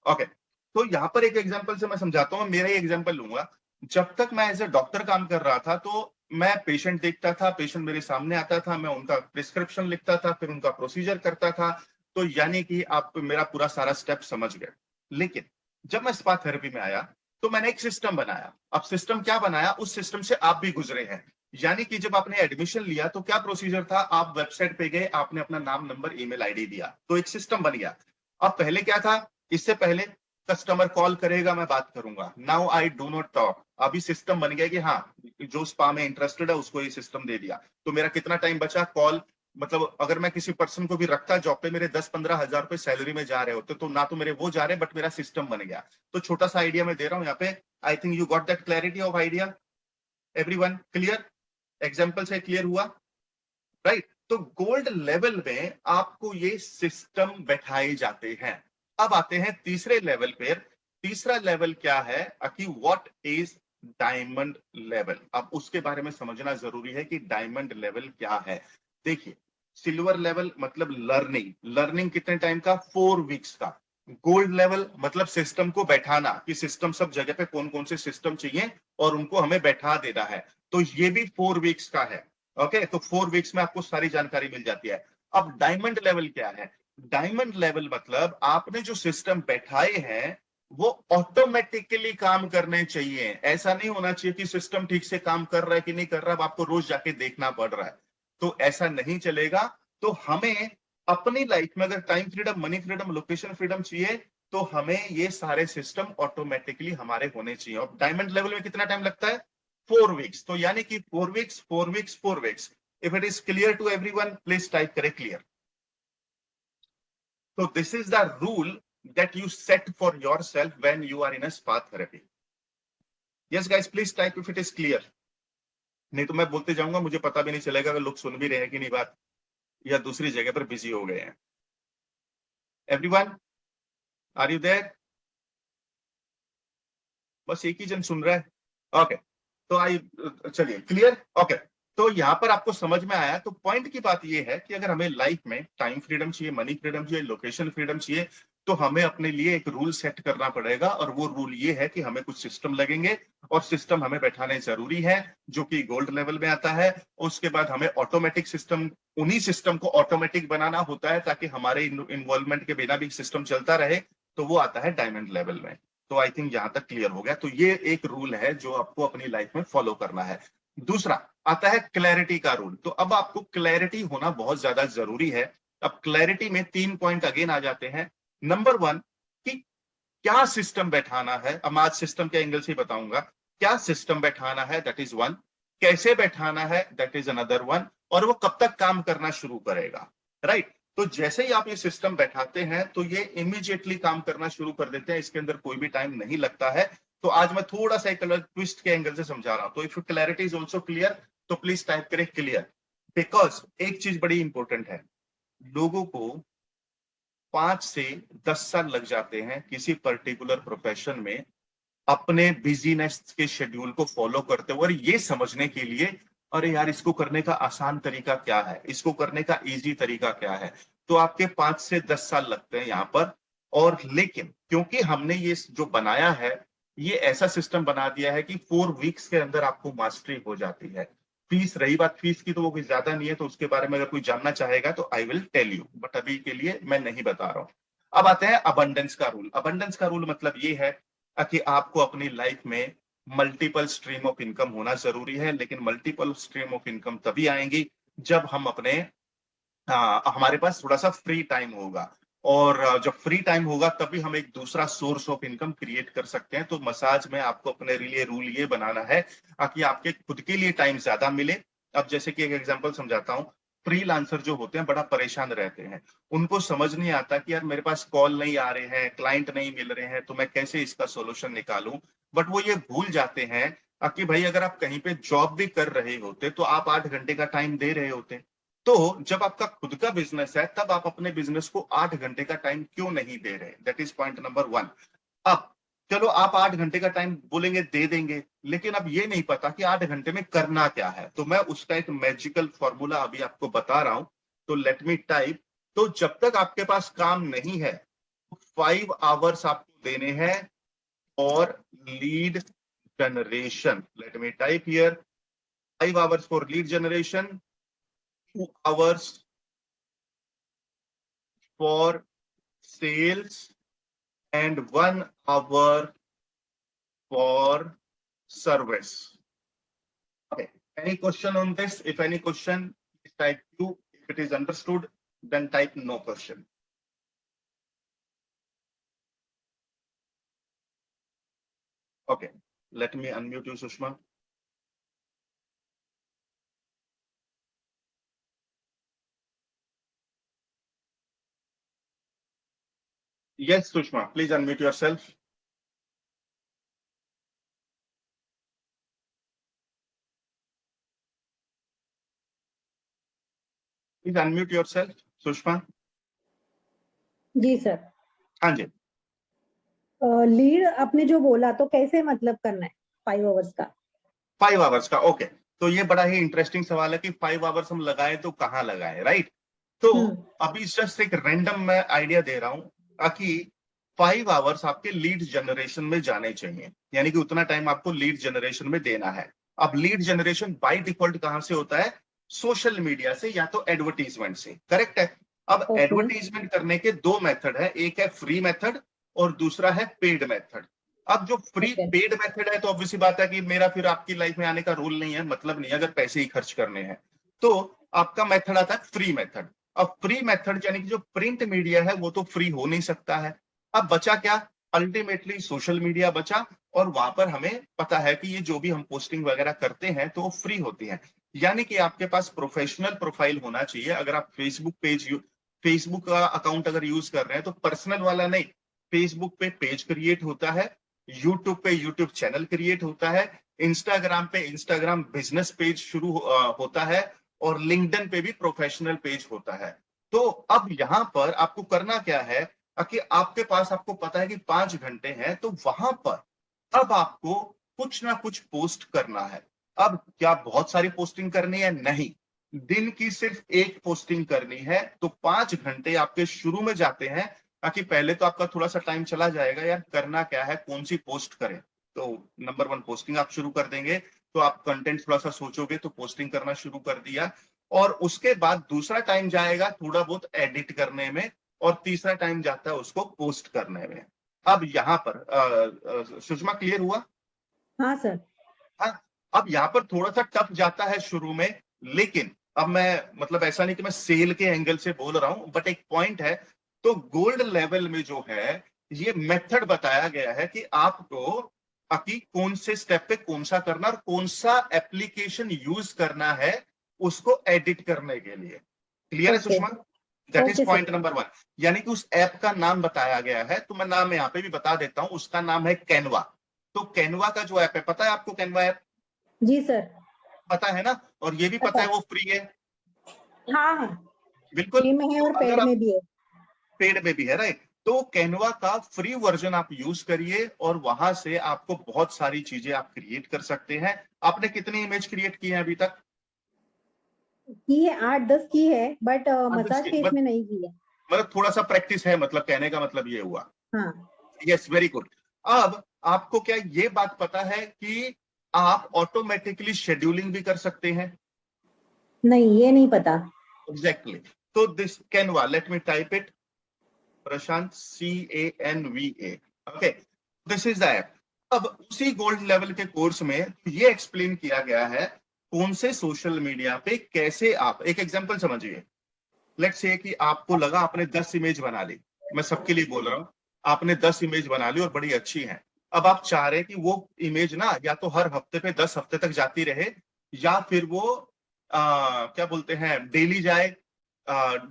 ओके, तो यहां पर एक एग्जांपल से मैं समझाता हूं, मेरा ही एग्जांपल लूंगा। जब तक मैं एज ए डॉक्टर काम कर रहा था, तो मैं पेशेंट देखता था, पेशेंट मेरे सामने आता था, मैं उनका प्रिस्क्रिप्शन लिखता था, फिर उनका प्रोसीजर करता था। तो यानी कि आप मेरा पूरा सारा स्टेप समझ गए। लेकिन जब मैं स्पा थेरेपी में आया तो मैंने एक सिस्टम बनाया। अब सिस्टम क्या बनाया, उस सिस्टम से आप भी गुजरे हैं। यानी कि जब आपने एडमिशन लिया तो क्या प्रोसीजर था, आप वेबसाइट पे गए, आपने अपना नाम, नंबर, ईमेल आईडी दिया, तो एक सिस्टम बन गया। अब पहले क्या था, इससे पहले कस्टमर कॉल करेगा, मैं बात करूंगा, now I do not talk. अभी सिस्टम बन गया कि हाँ, जो स्पा में इंटरेस्टेड है उसको ये सिस्टम दे दिया। तो मेरा कितना टाइम बचा, कॉल, मतलब अगर मैं किसी पर्सन को भी रखता जॉब पे, मेरे 10-15 हजार रुपए सैलरी में जा रहे होते, तो ना तो मेरे वो जा रहे, बट मेरा सिस्टम बन गया। तो छोटा सा आइडिया मैं दे रहा हूं यहाँ पे। I think you got that clarity of idea, everyone clear? Example से क्लियर हुआ, राइट? तो गोल्ड लेवल में आपको ये सिस्टम बैठाए जाते हैं। अब आते हैं तीसरे लेवल पर। तीसरा लेवल क्या है कि व्हाट इज डायमंड लेवल। अब उसके बारे में समझना जरूरी है कि डायमंड लेवल क्या है। देखिए, सिल्वर लेवल मतलब लर्निंग, लर्निंग कितने टाइम का, 4 वीक्स का। गोल्ड लेवल मतलब सिस्टम को बैठाना, कि सिस्टम सब जगह पे कौन कौन से सिस्टम चाहिए और उनको हमें बैठा देना है, तो ये भी 4 वीक्स का है। ओके, तो 4 वीक्स में आपको सारी जानकारी मिल जाती है। अब डायमंड लेवल क्या है? डायमंड लेवल मतलब आपने जो सिस्टम बैठाए हैं वो ऑटोमेटिकली काम करने चाहिए। ऐसा नहीं होना चाहिए कि सिस्टम ठीक से काम कर रहा है कि नहीं कर रहा, अब आपको रोज जाके देखना पड़ रहा है, तो ऐसा नहीं चलेगा। तो हमें अपनी लाइफ में अगर time freedom, money freedom, location freedom चाहिए, तो हमें ये सारे सिस्टम ऑटोमेटिकली हमारे होने चाहिए। और डायमंड लेवल में कितना टाइम लगता है, 4 वीक्स। तो यानी कि 4 weeks, 4 weeks, 4 weeks. If it is clear to everyone, please type करें clear. So this is the rule that you set for yourself when you are in a spa therapy. Yes guys, please type if it is clear. नहीं तो मैं बोलते जाऊंगा, मुझे पता भी नहीं चलेगा कि लोग सुन भी रहे हैं कि नहीं बात, या दूसरी जगह पर बिजी हो गए हैं। Everyone, are you there? बस एक ही जन सुन रहा है। ओके, तो आई, चलिए क्लियर। ओके, तो यहां पर आपको समझ में आया। तो पॉइंट की बात यह है कि अगर हमें लाइफ में टाइम फ्रीडम चाहिए, मनी फ्रीडम चाहिए, लोकेशन फ्रीडम चाहिए, तो हमें अपने लिए एक रूल सेट करना पड़ेगा। और वो रूल ये है कि हमें कुछ सिस्टम लगेंगे और सिस्टम हमें बैठाने जरूरी है, जो कि गोल्ड लेवल में आता है। उसके बाद हमें ऑटोमेटिक सिस्टम, उन्हीं सिस्टम को ऑटोमेटिक बनाना होता है ताकि हमारे इन्वॉल्वमेंट के बिना भी सिस्टम चलता रहे, तो वो आता है डायमंड लेवल में। तो आई थिंक यहां तक क्लियर हो गया। तो ये एक रूल है जो आपको अपनी लाइफ में फॉलो करना है। दूसरा आता है क्लैरिटी का रूल। तो अब आपको क्लैरिटी होना बहुत ज्यादा जरूरी है। अब क्लैरिटी में 3 पॉइंट अगेन आ जाते हैं। नंबर 1, कि क्या सिस्टम बैठाना है। अब आज सिस्टम के एंगल से बताऊंगा। क्या सिस्टम बैठाना है, दैट इज 1। कैसे बैठाना है, दैट इज अनदर 1। और वो कब तक काम करना शुरू करेगा, राइट? तो जैसे ही आप ये सिस्टम बैठाते हैं तो ये इमीडिएटली काम करना शुरू कर देते हैं, इसके अंदर कोई भी टाइम नहीं लगता है। तो आज मैं थोड़ा सा एक ट्विस्ट के एंगल से समझा रहा हूं। तो if clarity is also clear तो प्लीज टाइप करें क्लियर। बिकॉज एक चीज बड़ी इंपॉर्टेंट है, लोगों को 5 से 10 साल लग जाते हैं किसी पर्टिकुलर प्रोफेशन में अपने बिजीनेस के शेड्यूल को फॉलो करते हुए, और ये समझने के लिए अरे यार इसको करने का आसान तरीका क्या है, इसको करने का इजी तरीका क्या है। तो आपके 5 से 10 साल लगते हैं यहां पर। और लेकिन क्योंकि हमने ये जो बनाया है, ये ऐसा सिस्टम बना दिया है कि 4 वीक्स के अंदर आपको मास्टरी हो जाती है। फीस, रही बात फीस की, तो वो कोई ज्यादा नहीं है, तो उसके बारे में अगर कोई जानना चाहेगा तो I will tell you, but अभी के लिए मैं नहीं बता रहा हूं। अब आते हैं अबंडेंस का रूल। अबंडेंस का रूल मतलब ये है कि आपको अपनी लाइफ में मल्टीपल स्ट्रीम ऑफ इनकम होना जरूरी है, लेकिन मल्टीपल स्ट्रीम ऑफ इनकम तभी आएंगी जब हम अपने हमारे पास थोड़ा सा फ्री टाइम होगा। और जब फ्री टाइम होगा तभी हम एक दूसरा सोर्स ऑफ इनकम क्रिएट कर सकते हैं। तो मसाज में आपको अपने लिए रूल ये बनाना है कि आपके खुद के लिए टाइम ज्यादा मिले। अब जैसे कि एक एग्जांपल समझाता हूँ, फ्रीलांसर जो होते हैं बड़ा परेशान रहते हैं, उनको समझ नहीं आता कि यार मेरे पास कॉल नहीं आ रहे हैं, क्लाइंट नहीं मिल रहे हैं, तो मैं कैसे इसका सोल्यूशन निकालूं। बट वो ये भूल जाते हैं कि भाई अगर आप कहीं पे जॉब भी कर रहे होते तो आप 8 घंटे का टाइम दे रहे होते। तो जब आपका खुद का बिजनेस है तब आप अपने बिजनेस को 8 घंटे का टाइम क्यों नहीं दे रहे। That is point number 1। अब चलो आप 8 घंटे का टाइम बोलेंगे दे देंगे, लेकिन अब ये नहीं पता कि 8 घंटे में करना क्या है। तो मैं उसका एक मैजिकल फॉर्मूला अभी आपको बता रहा हूं, तो लेट मी टाइप। तो जब तक आपके पास काम नहीं है, 5 आवर्स आपको देने हैं और lead generation. Let me type here, 5 hours for lead generation, 2 hours for sales, and 1 hour for service. Okay. Any question on this? If any question, please type Q. If it is understood, then type no question. Okay. Let me unmute you, Sushma. Yes, Sushma, please unmute yourself. Please unmute yourself, Sushma. जी sir. हाँ जी। Lead आपने जो बोला तो कैसे मतलब करना है 5 आवर्स का? 5 आवर्स का, ओके। तो ये बड़ा ही इंटरेस्टिंग सवाल है कि 5 आवर्स हम लगाए तो कहाँ लगाए, राइट। तो अभी जस्ट एक रैंडम मैं आइडिया दे रहा हूं कि 5 आवर्स आपके लीड जनरेशन में जाने चाहिए, यानी कि उतना टाइम आपको लीड जनरेशन में देना है। अब लीड जनरेशन बाय डिफॉल्ट कहां से होता है? सोशल मीडिया से या तो एडवर्टीजमेंट से, करेक्ट है। अब एडवर्टीजमेंट करने के 2 मेथड है, एक है फ्री मेथड और दूसरा है पेड मेथड। अब जो फ्री पेड मेथड है, तो ऑब्वियसली बात है कि मेरा फिर आपकी लाइफ में आने का रूल नहीं है, मतलब नहीं है, अगर पैसे ही खर्च करने हैं तो आपका मेथड आता है फ्री मेथड। अब फ्री मेथड यानी कि जो प्रिंट मीडिया है वो तो फ्री हो नहीं सकता है। अब बचा क्या? अल्टीमेटली सोशल मीडिया बचा, और वहां पर हमें पता है कि ये जो भी हम पोस्टिंग वगैरह करते हैं तो वो फ्री होती है। यानी कि आपके पास प्रोफेशनल प्रोफाइल होना चाहिए। अगर आप फेसबुक का अकाउंट अगर यूज कर रहे हैं तो पर्सनल वाला नहीं, फेसबुक पे पेज क्रिएट होता है, यूट्यूब पे यूट्यूब चैनल क्रिएट होता है, इंस्टाग्राम पे इंस्टाग्राम बिजनेस पेज शुरू होता है, और लिंक्डइन पे भी प्रोफेशनल पेज होता है। तो अब यहां पर आपको करना क्या है कि आपके पास, आपको पता है कि 5 घंटे हैं, तो वहां पर अब आपको कुछ ना कुछ पोस्ट करना है। अब क्या बहुत सारी पोस्टिंग करनी है? नहीं, दिन की सिर्फ एक पोस्टिंग करनी है। तो 5 घंटे आपके शुरू में जाते हैं, ताकि पहले तो आपका थोड़ा सा टाइम चला जाएगा यार, करना क्या है, कौन सी पोस्ट करें। तो नंबर 1 पोस्टिंग आप शुरू कर देंगे, तो आप कंटेंट थोड़ा सा सोचोगे तो पोस्टिंग करना शुरू कर दिया। और उसके बाद दूसरा टाइम जाएगा थोड़ा बहुत एडिट करने में, और तीसरा टाइम जाता है उसको पोस्ट करने में। अब यहां पर सुषमा क्लियर हुआ? हाँ सर। हाँ। अब यहाँ पर थोड़ा सा टफ जाता है शुरू में, लेकिन अब मैं मतलब ऐसा नहीं कि मैं सेल के एंगल से बोल रहा हूं, बट एक पॉइंट है। तो गोल्ड लेवल में जो है ये मेथड बताया गया है कि आपको कि कौन से स्टेप पे कौन सा करना और कौन सा एप्लीकेशन यूज करना है उसको एडिट करने के लिए। क्लियर है Sushma? That is point number 1। यानी कि उस ऐप का नाम बताया गया है, तो मैं नाम यहाँ पे भी बता देता हूं, उसका नाम है कैनवा। तो कैनवा का जो ऐप है, पता है आपको कैनवा ऐप? जी सर। पता है ना, और ये भी पता है वो फ्री है। हाँ हाँ, बिल्कुल। फ्री में है तो और अगर पेड आप में भी है। पेड में भी है, राइट, तो कैनवा का फ्री वर्जन आप यूज करिए और वहां से आपको बहुत सारी चीजें आप क्रिएट कर सकते हैं। आपने कितनी इमेज क्रिएट की है अभी तक? की है 8-10 की है, बट मसाज फेस मतलब में नहीं की है। थोड़ा सा प्रैक्टिस है, मतलब कहने का मतलब ये हुआ। हाँ। Yes, very good. अब आपको क्या ये बात पता है कि आप ऑटोमेटिकली शेड्यूलिंग भी कर सकते हैं? नहीं, ये नहीं पता। एग्जैक्टली। तो this Canva, let me type it, Prashant, CANVA। Okay, this is the app. अब उसी गोल्ड लेवल के कोर्स में ये एक्सप्लेन किया गया है कौन से सोशल मीडिया पे कैसे आप, एक एग्जांपल समझिए। लेट्स से कि आपको लगा आपने 10 इमेज बना ली, मैं सबके लिए बोल रहा हूं, आपने 10 इमेज बना ली और बड़ी अच्छी है। अब आप चाह रहे हैं कि वो इमेज ना या तो हर हफ्ते पे 10 हफ्ते तक जाती रहे, या फिर वो क्या बोलते हैं, डेली जाए,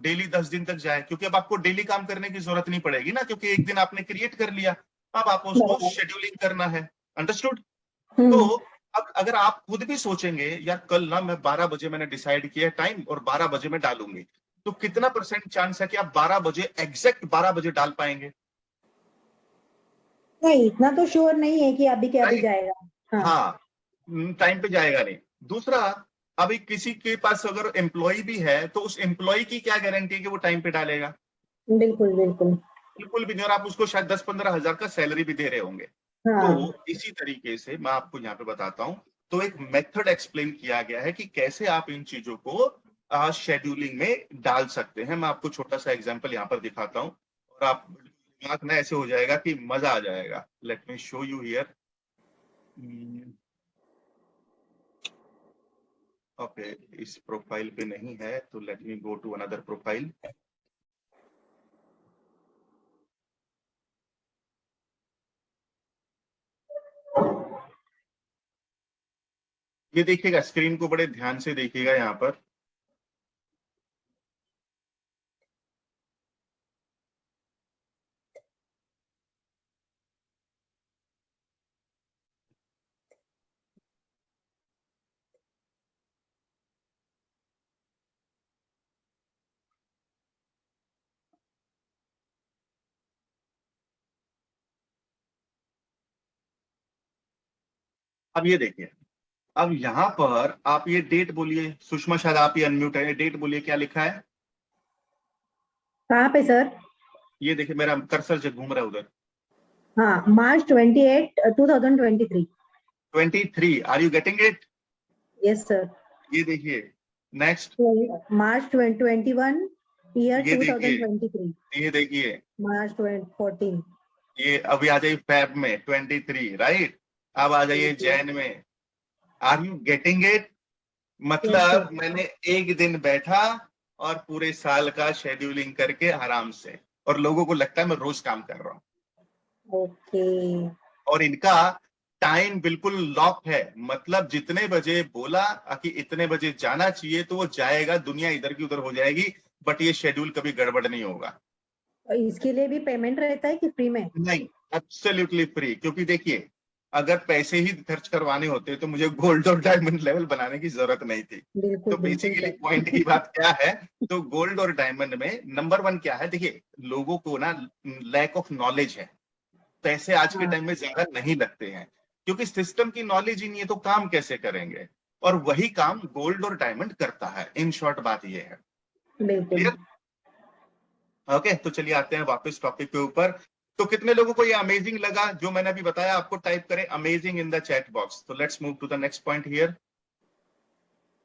डेली 10 दिन तक जाए, क्योंकि अब आपको डेली काम करने की जरूरत नहीं पड़ेगी ना, क्योंकि एक दिन आपने क्रिएट कर लिया, अब आपको उसको बराबर। शेड्यूलिंग करना है। अंडरस्टूड? तो हम्म। अब अगर आप खुद भी सोचेंगे यार कल ना मैं 12 बजे मैंने डिसाइड किया टाइम और 12 बजे मैं डालूंगी, तो कितना % चांस है कि आप 12 बजे, एग्जैक्ट 12 बजे डाल पाएंगे? नहीं, इतना तो श्योर नहीं है कि अभी के अभी राइट। जाएगा। हाँ। हाँ, टाइम पे जाएगा नहीं। दूसरा, अभी किसी के पास अगर एम्प्लॉय भी है तो उस एम्प्लॉय की क्या गारंटी है कि वो टाइम पे डालेगा? बिल्कुल बिल्कुल। बिल्कुल भी नहीं, और आप उसको शायद 10-15 हजार का सैलरी भी दे रहे होंगे। तो हाँ। इसी तरीके से मैं आपको यहाँ पे बताता हूँ, तो एक मेथड एक्सप्लेन किया गया है कि कैसे आप इन चीजों को शेड्यूलिंग में डाल सकते हैं। मैं आपको छोटा सा एग्जांपल यहाँ पर दिखाता हूँ और आप दिमाग में ऐसे हो जाएगा कि मजा आ जाएगा। Let me show you here. Okay, इस प्रोफाइल पे नहीं है तो let me go to another profile. ये देखिएगा, स्क्रीन को बड़े ध्यान से देखिएगा यहाँ पर। अब ये देखिए, अब यहाँ पर आप ये डेट बोलिए, सुषमा शायद आप ही अनम्यूट है, डेट बोलिए क्या लिखा है? कहाँ पे सर? ये देखिए मेरा कर्सर जो घूम रहा है उधर। हाँ, March 28, 2023। 23, are you getting it? Yes sir. ये देखिए, नेक्स्ट, March 2021, ईयर ये देखिए, 2023। ये देखिए, March 2014। ये अभी आ जाइए फेब में 23, राइट। अब आ जाइए जैन में। Are you getting it? Yes sir. मतलब मैंने एक दिन बैठा और पूरे साल का शेड्यूलिंग करके आराम से, और लोगों को लगता है मैं रोज काम कर रहा हूँ। ओके। और इनका टाइम बिल्कुल लॉक है, मतलब जितने बजे बोला कि इतने बजे जाना चाहिए तो वो जाएगा, दुनिया इधर की उधर हो जाएगी, बट ये शेड्यूल कभी गड़बड़ नहीं होगा। इसके लिए भी पेमेंट रहता है कि फ्री में? नहीं, एब्सोल्युटली फ्री, क्योंकि देखिए अगर पैसे ही खर्च करवाने होते तो मुझे गोल्ड और डायमंड लेवल बनाने की जरूरत नहीं थी। बिल्कुल तो बिल्कुल बेसिकली सर। पॉइंट की बात क्या है, तो गोल्ड और डायमंड में नंबर 1 क्या है, देखिए लोगों को ना लैक ऑफ नॉलेज है, पैसे आज के हाँ। टाइम में ज्यादा नहीं लगते हैं, क्योंकि सिस्टम की नॉलेज ही नहीं है तो काम कैसे करेंगे? और वही काम गोल्ड और डायमंड करता है, इन शॉर्ट बात ये है। बिल्कुल। क्लियर? ओके, तो चलिए आते हैं वापस टॉपिक के ऊपर। तो कितने लोगों को ये अमेजिंग लगा जो मैंने अभी बताया? आपको टाइप करें amazing in the chat box. तो let's move to the next point here.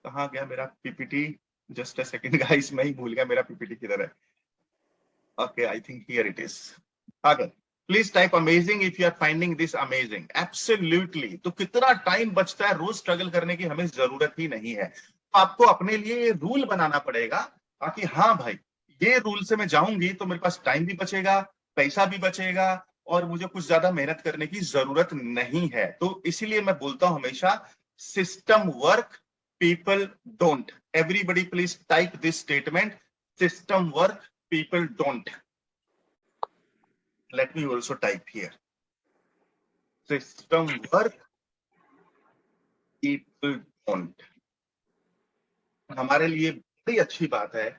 कहाँ गया मेरा PPT? Just a second guys, मैं ही भूल गया मेरा पीपीटी किधर है। Okay, I think here it is. आगे, please type amazing if you are finding this amazing. Absolutely. तो कितना टाइम बचता है, रोज स्ट्रगल करने की हमें जरूरत ही नहीं है। आपको अपने लिए ये रूल बनाना पड़ेगा ताकि हाँ भाई, ये रूल से मैं जाऊंगी तो मेरे पास टाइम भी बचेगा, पैसा भी बचेगा, और मुझे कुछ ज्यादा मेहनत करने की जरूरत नहीं है। तो इसीलिए मैं बोलता हूं हमेशा, system work, people don't. Everybody please type this statement, system work, people don't. Let me also type here. System work, people don't. हमारे लिए बड़ी अच्छी बात है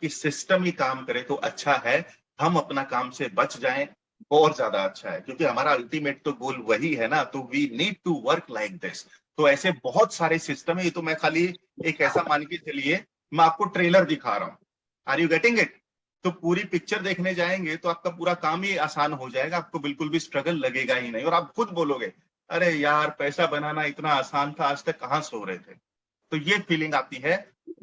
कि सिस्टम ही काम करे तो अच्छा है, हम अपना काम से बच जाएं और ज्यादा अच्छा है, क्योंकि हमारा अल्टीमेट तो गोल वही है ना। तो we need to work like this. तो ऐसे बहुत सारे सिस्टम है, ये तो मैं खाली एक ऐसा मान के चलिए मैं आपको ट्रेलर दिखा रहा हूं। Are you getting it? तो पूरी पिक्चर देखने जाएंगे तो आपका पूरा काम ही आसान हो जाएगा, आपको बिल्कुल भी स्ट्रगल लगेगा ही नहीं, और आप खुद बोलोगे अरे यार पैसा बनाना इतना आसान था, आज तक कहां सो रहे थे। तो ये फीलिंग आती है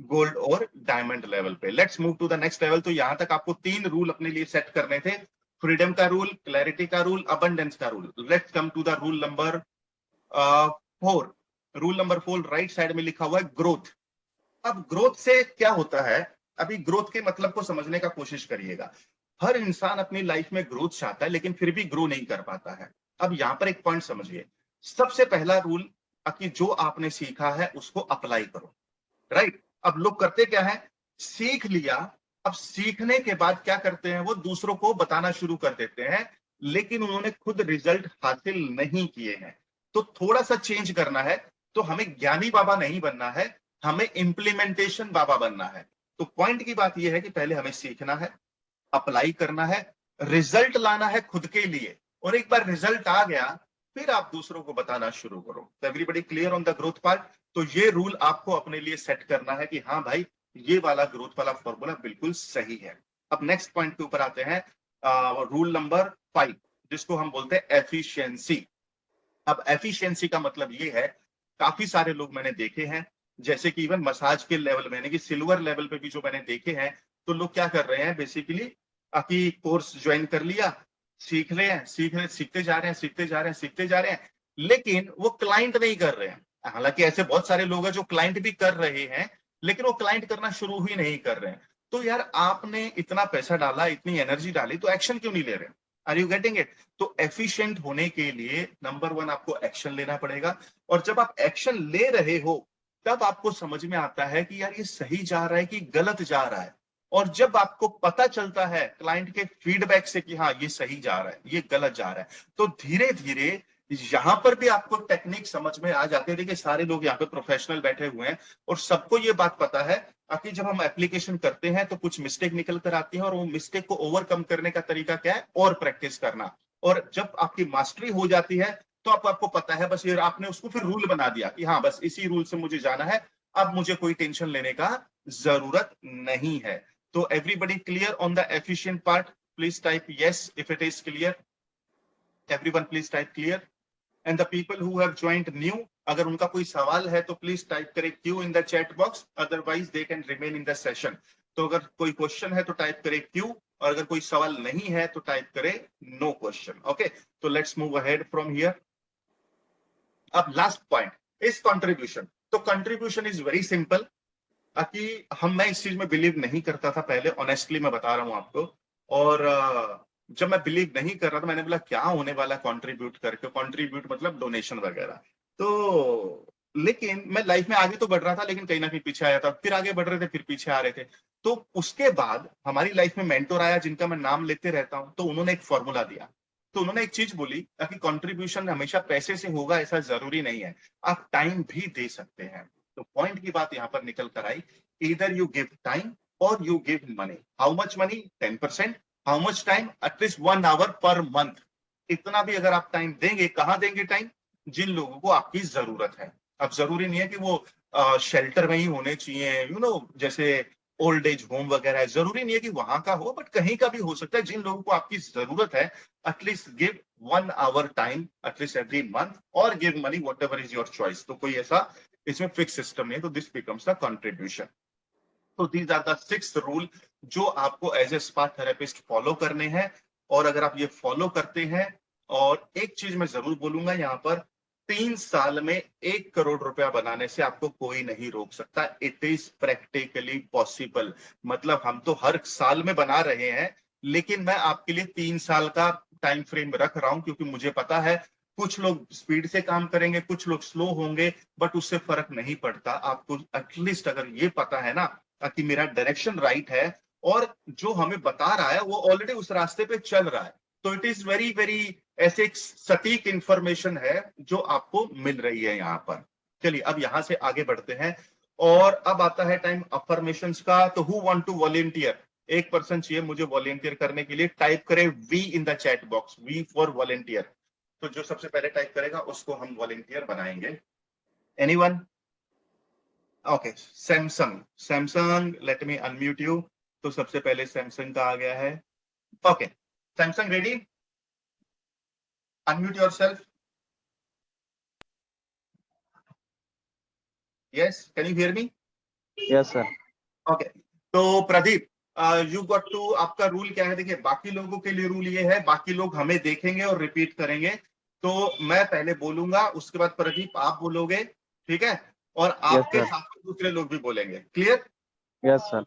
गोल्ड और डायमंड लेवल पे। Let's move to the next level. तो यहां तक आपको 3 रूल अपने लिए सेट करने थे। फ्रीडम का रूल, क्लैरिटी का रूल, अबंडेंस का rule. Let's come to the rule number 4। Rule number 4 right side में लिखा हुआ है ग्रोथ। अब ग्रोथ से क्या होता है, अभी ग्रोथ के मतलब को समझने का कोशिश करिएगा। हर इंसान अपनी लाइफ में ग्रोथ चाहता है लेकिन फिर भी ग्रो नहीं कर पाता है। अब यहां पर एक पॉइंट समझिए। सबसे पहला रूल कि जो आपने सीखा है उसको अप्लाई करो। राइट? अब लोग करते क्या है, सीख लिया, अब सीखने के बाद क्या करते हैं, वो दूसरों को बताना शुरू कर देते हैं, लेकिन उन्होंने खुद रिजल्ट हासिल नहीं किए हैं। तो थोड़ा सा चेंज करना है। तो हमें ज्ञानी बाबा नहीं बनना है, हमें इंप्लीमेंटेशन बाबा बनना है। तो पॉइंट की बात यह है कि पहले हमें सीखना है, अप्लाई करना है, रिजल्ट लाना है खुद के लिए, और एक बार रिजल्ट आ गया फिर आप दूसरों को बताना शुरू करो। तो everybody clear on the growth part? तो ये रूल आपको अपने लिए सेट करना है कि हाँ भाई ये वाला ग्रोथ वाला फॉर्मूला बिल्कुल सही है। अब नेक्स्ट पॉइंट के ऊपर आते हैं, रूल नंबर 5 जिसको हम बोलते हैं एफिशिएंसी। अब एफिशिएंसी का मतलब ये है, काफी सारे लोग मैंने देखे हैं, जैसे कि इवन मसाज के लेवल में, यानी कि सिल्वर लेवल पे भी जो मैंने देखे हैं, तो लोग क्या कर रहे हैं बेसिकली कि कोर्स ज्वाइन कर लिया, सीख रहे हैं, सीखते जा रहे हैं, सीखते जा रहे हैं, सीखते जा रहे हैं, लेकिन वो क्लाइंट नहीं कर रहे हैं। हालांकि ऐसे बहुत सारे लोग हैं जो क्लाइंट भी कर रहे हैं, लेकिन वो क्लाइंट करना शुरू ही नहीं कर रहे हैं। तो यार आपने इतना पैसा डाला, इतनी एनर्जी डाली, तो एक्शन क्यों नहीं ले रहे? Are you getting it? तो एफिशिएंट होने के लिए नंबर 1 आपको एक्शन लेना पड़ेगा। और जब आप एक्शन ले रहे हो तब आपको समझ में आता है कि यार ये सही जा रहा है कि गलत जा रहा है। और जब आपको पता चलता है क्लाइंट के फीडबैक से कि हाँ ये सही जा रहा है, ये गलत जा रहा है, तो धीरे धीरे यहां पर भी आपको टेक्निक समझ में आ जाती है। देखिए सारे लोग यहाँ पे प्रोफेशनल बैठे हुए हैं और सबको ये बात पता है कि जब हम एप्लीकेशन करते हैं तो कुछ मिस्टेक निकल कर आती है, और वो मिस्टेक को ओवरकम करने का तरीका क्या है, और प्रैक्टिस करना। और जब आपकी मास्टरी हो जाती है तो आपको पता है, बस ये आपने उसको फिर रूल बना दिया कि हाँ बस इसी रूल से मुझे जाना है, अब मुझे कोई टेंशन लेने का जरूरत नहीं है। तो everybody clear on the efficient part? Please type yes if it is clear. Everyone please type clear. And the people who have joint new, अगर उनका कोई सवाल है तो प्लीज टाइप करें Q in the chat box, otherwise they can remain in the session. तो अगर कोई क्वेश्चन है तो टाइप करें क्यू, और अगर कोई सवाल नहीं है तो टाइप करें नो क्वेश्चन। ओके, तो let's move ahead from here. अब लास्ट पॉइंट इज कंट्रीब्यूशन। तो कंट्रीब्यूशन इज वेरी सिंपल। कि मैं इस चीज में बिलीव नहीं करता था पहले, ऑनेस्टली मैं बता रहा हूं आपको। और जब मैं बिलीव नहीं कर रहा था, मैंने बोला क्या होने वाला कंट्रीब्यूट करके, कंट्रीब्यूट मतलब डोनेशन वगैरह। तो लेकिन मैं लाइफ में आगे तो बढ़ रहा था, लेकिन कहीं ना कहीं पीछे आया था, फिर आगे बढ़ रहे थे, फिर पीछे आ रहे थे। तो उसके बाद हमारी लाइफ में मेंटोर आया जिनका मैं नाम लेते रहता हूं। तो उन्होंने एक फॉर्मूला दिया। तो उन्होंने एक चीज बोली कि कंट्रीब्यूशन हमेशा पैसे से होगा ऐसा जरूरी नहीं है, आप टाइम भी दे सकते हैं। तो पॉइंट की बात यहां पर निकल कर आई, either you give time or you give money. How much money? 10%. How much time? At least 1 hour per month. इतना भी अगर आप टाइम देंगे, कहां देंगे टाइम? जिन लोगों को आपकी जरूरत है। अब जरूरी नहीं है कि वो शेल्टर में ही होने चाहिए, जैसे ओल्ड एज होम वगैरह है, जरूरी नहीं है कि वहां का हो, बट कहीं का भी हो सकता है। जिन लोगों को आपकी जरूरत है, at least give 1 hour time at least every month, और give money, whatever is your choice. तो कोई ऐसा इसमें फिक्स सिस्टम नहीं है। तो दिस बिकम्स द कंट्रीब्यूशन। तो दीज आर द 6 रूल जो आपको as a spa therapist follow करने हैं। और अगर आप ये फॉलो करते हैं, और एक चीज मैं जरूर बोलूंगा यहाँ पर, 3 साल में 1 करोड़ रुपया बनाने से आपको कोई नहीं रोक सकता। It is practically possible. मतलब हम तो हर साल में बना रहे हैं, लेकिन मैं आपके लिए 3 साल का टाइम फ्रेम रख रहा हूं, क्योंकि मुझे पता है कुछ लोग स्पीड से काम करेंगे, कुछ लोग स्लो होंगे, बट उससे फर्क नहीं पड़ता। आपको एटलीस्ट अगर ये पता है ना कि मेरा डायरेक्शन राइट है, और जो हमें बता रहा है वो ऑलरेडी उस रास्ते पे चल रहा है, तो इट इज वेरी वेरी ऐसे एक सटीक इंफॉर्मेशन है जो आपको मिल रही है यहाँ पर। चलिए अब यहां से आगे बढ़ते हैं, और अब आता है टाइम अफर्मेशंस का। तो हु वांट टू वॉलेंटियर? एक पर्सन चाहिए मुझे वॉलेंटियर करने के लिए। टाइप करें V in the chat box, V for volunteer. तो जो सबसे पहले टाइप करेगा उसको हम वॉलेंटियर बनाएंगे। Anyone? Okay, Samsung, Samsung late me unmute you. तो सबसे पहले सैमसंग का आ गया है। Okay, Samsung ready? Unmute yourself. Yes, can you hear me? Yes sir. Okay, तो प्रदीप, यू गॉट टू, आपका रूल क्या है? देखिए बाकी लोगों के लिए रूल ये है, बाकी लोग हमें देखेंगे और रिपीट करेंगे। तो मैं पहले बोलूंगा, उसके बाद प्रदीप आप बोलोगे, ठीक है? और यस आपके सर। साथ में दूसरे लोग भी बोलेंगे। क्लियर? Yes sir.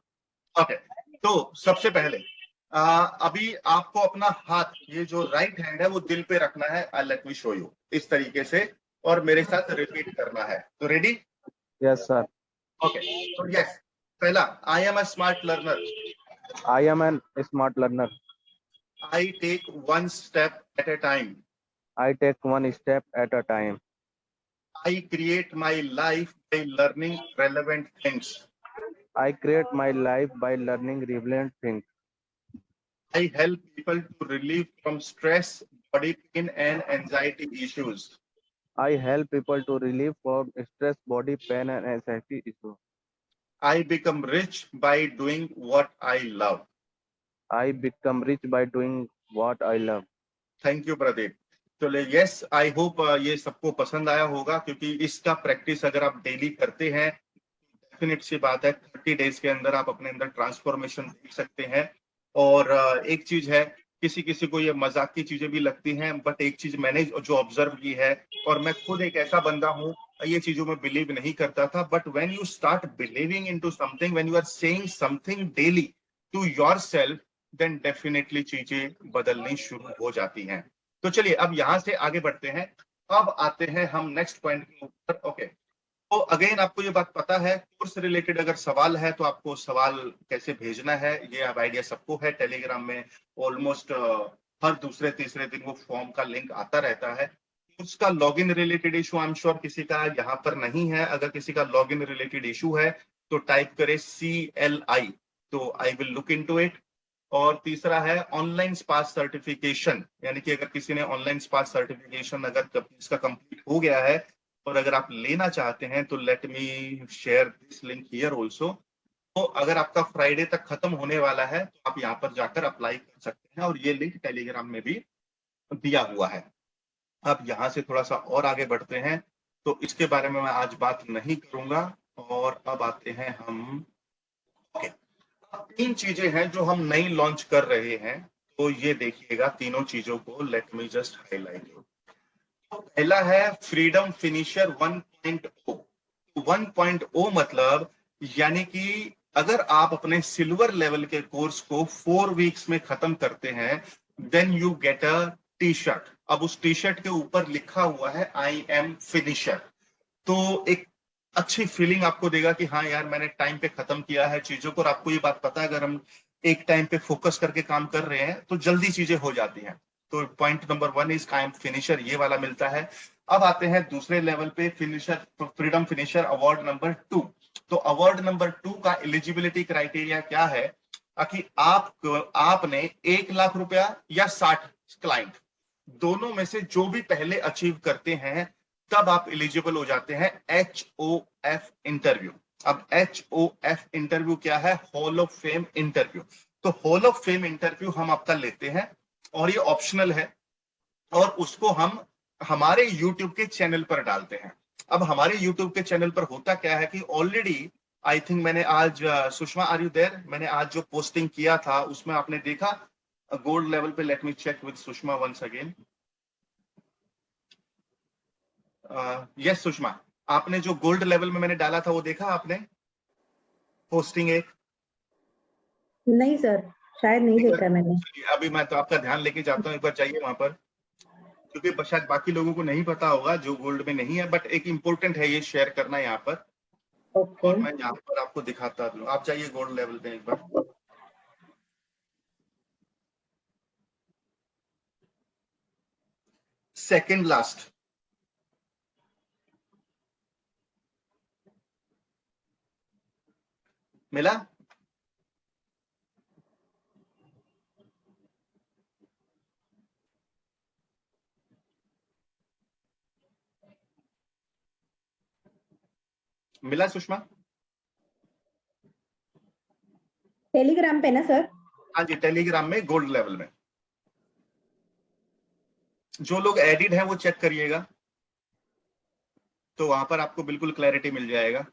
ओके, तो सबसे पहले अभी आपको अपना हाथ, ये जो राइट हैंड है वो दिल पे रखना है। लेट मी शो यू, इस तरीके से, और मेरे साथ रिपीट करना है। तो रेडी? Yes sir. ओके, तो यस, पहला, I am a smart learner. I am an smart learner. I take one step at a time. I take one step at a time. I create my life by learning relevant things. I create my life by learning relevant things. I help people to relieve from stress, body pain, and anxiety issues. I help people to relieve from stress, body pain, and anxiety issues. I become rich by doing what I love. I become rich by doing what I love. Thank you Pradeep. चलिए, yes, I hope ये सबको पसंद आया होगा, क्योंकि इसका practice अगर आप डेली करते हैं, डेफिनेट सी बात है 30 डेज के अंदर आप अपने अंदर ट्रांसफॉर्मेशन देख सकते हैं। और एक चीज है, किसी किसी को ये मजाक की चीजें भी लगती हैं, बट एक चीज मैंने जो ऑब्जर्व की है, और मैं खुद एक ऐसा बंदा हूं, ये चीजों में बिलीव नहीं करता था, but when you start believing into something, when you are saying something daily to yourself, then definitely चीजें बदलनी शुरू हो जाती हैं। तो चलिए अब यहां से आगे बढ़ते हैं। अब आते हैं हम नेक्स्ट पॉइंट के ऊपर। ओके, तो अगेन आपको ये बात पता है, कोर्स रिलेटेड अगर सवाल है तो आपको सवाल कैसे भेजना है ये अब आइडिया सबको है। टेलीग्राम में ऑलमोस्ट हर दूसरे तीसरे दिन वो फॉर्म का लिंक आता रहता है। उसका login related issue I am sure किसी का यहाँ पर नहीं है। अगर किसी का लॉगिन रिलेटेड इशू है तो टाइप करे CLI, तो I will look into it. और तीसरा है ऑनलाइन स्पार्क सर्टिफिकेशन, यानी कि अगर किसी ने ऑनलाइन स्पार्क सर्टिफिकेशन अगर इसका कंप्लीट हो गया है और अगर आप लेना चाहते हैं, तो let me share this link here also. तो अगर आपका फ्राइडे तक खत्म होने वाला है तो आप यहाँ पर जाकर अप्लाई कर सकते हैं, और ये लिंक टेलीग्राम में भी दिया हुआ है। अब यहाँ से थोड़ा सा और आगे बढ़ते हैं, तो इसके बारे में मैं आज बात नहीं करूंगा। और अब आते हैं हम, ओके, तीन चीजें हैं जो हम नई लॉन्च कर रहे हैं। तो ये देखिएगा तीनों चीजों को, लेट मी जस्ट हाईलाइट। तो पहला है फ्रीडम फिनिशर 1.0। 1.0 मतलब, यानी कि अगर आप अपने सिल्वर लेवल के कोर्स को 4 वीक्स में खत्म करते हैं, then you get a T shirt. अब उस टी शर्ट के ऊपर लिखा हुआ है आई एम फिनिशर। तो एक अच्छी फीलिंग आपको देगा कि हाँ यार, मैंने टाइम पे खत्म किया है चीजों को। और आपको ये बात पता है, अगर हम एक टाइम पे फोकस करके काम कर रहे हैं तो जल्दी चीजें हो जाती हैं। तो point number 1 is I am finisher, ये वाला मिलता है। अब आते हैं दूसरे लेवल पे, finisher, freedom finisher award number 2। तो अवार्ड नंबर 2 का एलिजिबिलिटी क्राइटेरिया क्या है कि आपने 1 लाख रुपया या 60 क्लाइंट, दोनों में से जो भी पहले अचीव करते हैं, तब आप एलिजिबल हो जाते हैं HOF इंटरव्यू। अब HOF इंटरव्यू क्या है? Hall of fame interview. तो हॉल ऑफ फेम इंटरव्यू हम आपका लेते हैं, और ये ऑप्शनल है, और उसको हम हमारे YouTube के चैनल पर डालते हैं। अब हमारे YouTube के चैनल पर होता क्या है कि ऑलरेडी, आई थिंक मैंने आज, सुषमा आर यू देयर, मैंने आज जो पोस्टिंग किया था उसमें आपने देखा गोल्ड लेवल पे। Let me check with Sushma once again. Yes Sushma, आपने जो गोल्ड लेवल में मैंने डाला था वो देखा आपने पोस्टिंग एक? नहीं सर, शायद नहीं देखा मैंने। अभी मैं तो आपका ध्यान लेके जाता हूँ, एक बार जाइए वहां पर, क्योंकि शायद बाकी लोगों को नहीं पता होगा जो गोल्ड में नहीं है, बट एक इंपॉर्टेंट है ये शेयर करना यहाँ पर। ओके, और मैं यहाँ पर आपको दिखाता हूँ, आप जाइए गोल्ड लेवल पे एक बार। Second last. मिला? मिला सुषमा? टेलीग्राम पे ना सर? हाँ जी, टेलीग्राम में गोल्ड लेवल में। जो लोग एडिड हैं वो चेक करिएगा, तो वहां पर आपको बिल्कुल क्लैरिटी मिल जाएगा।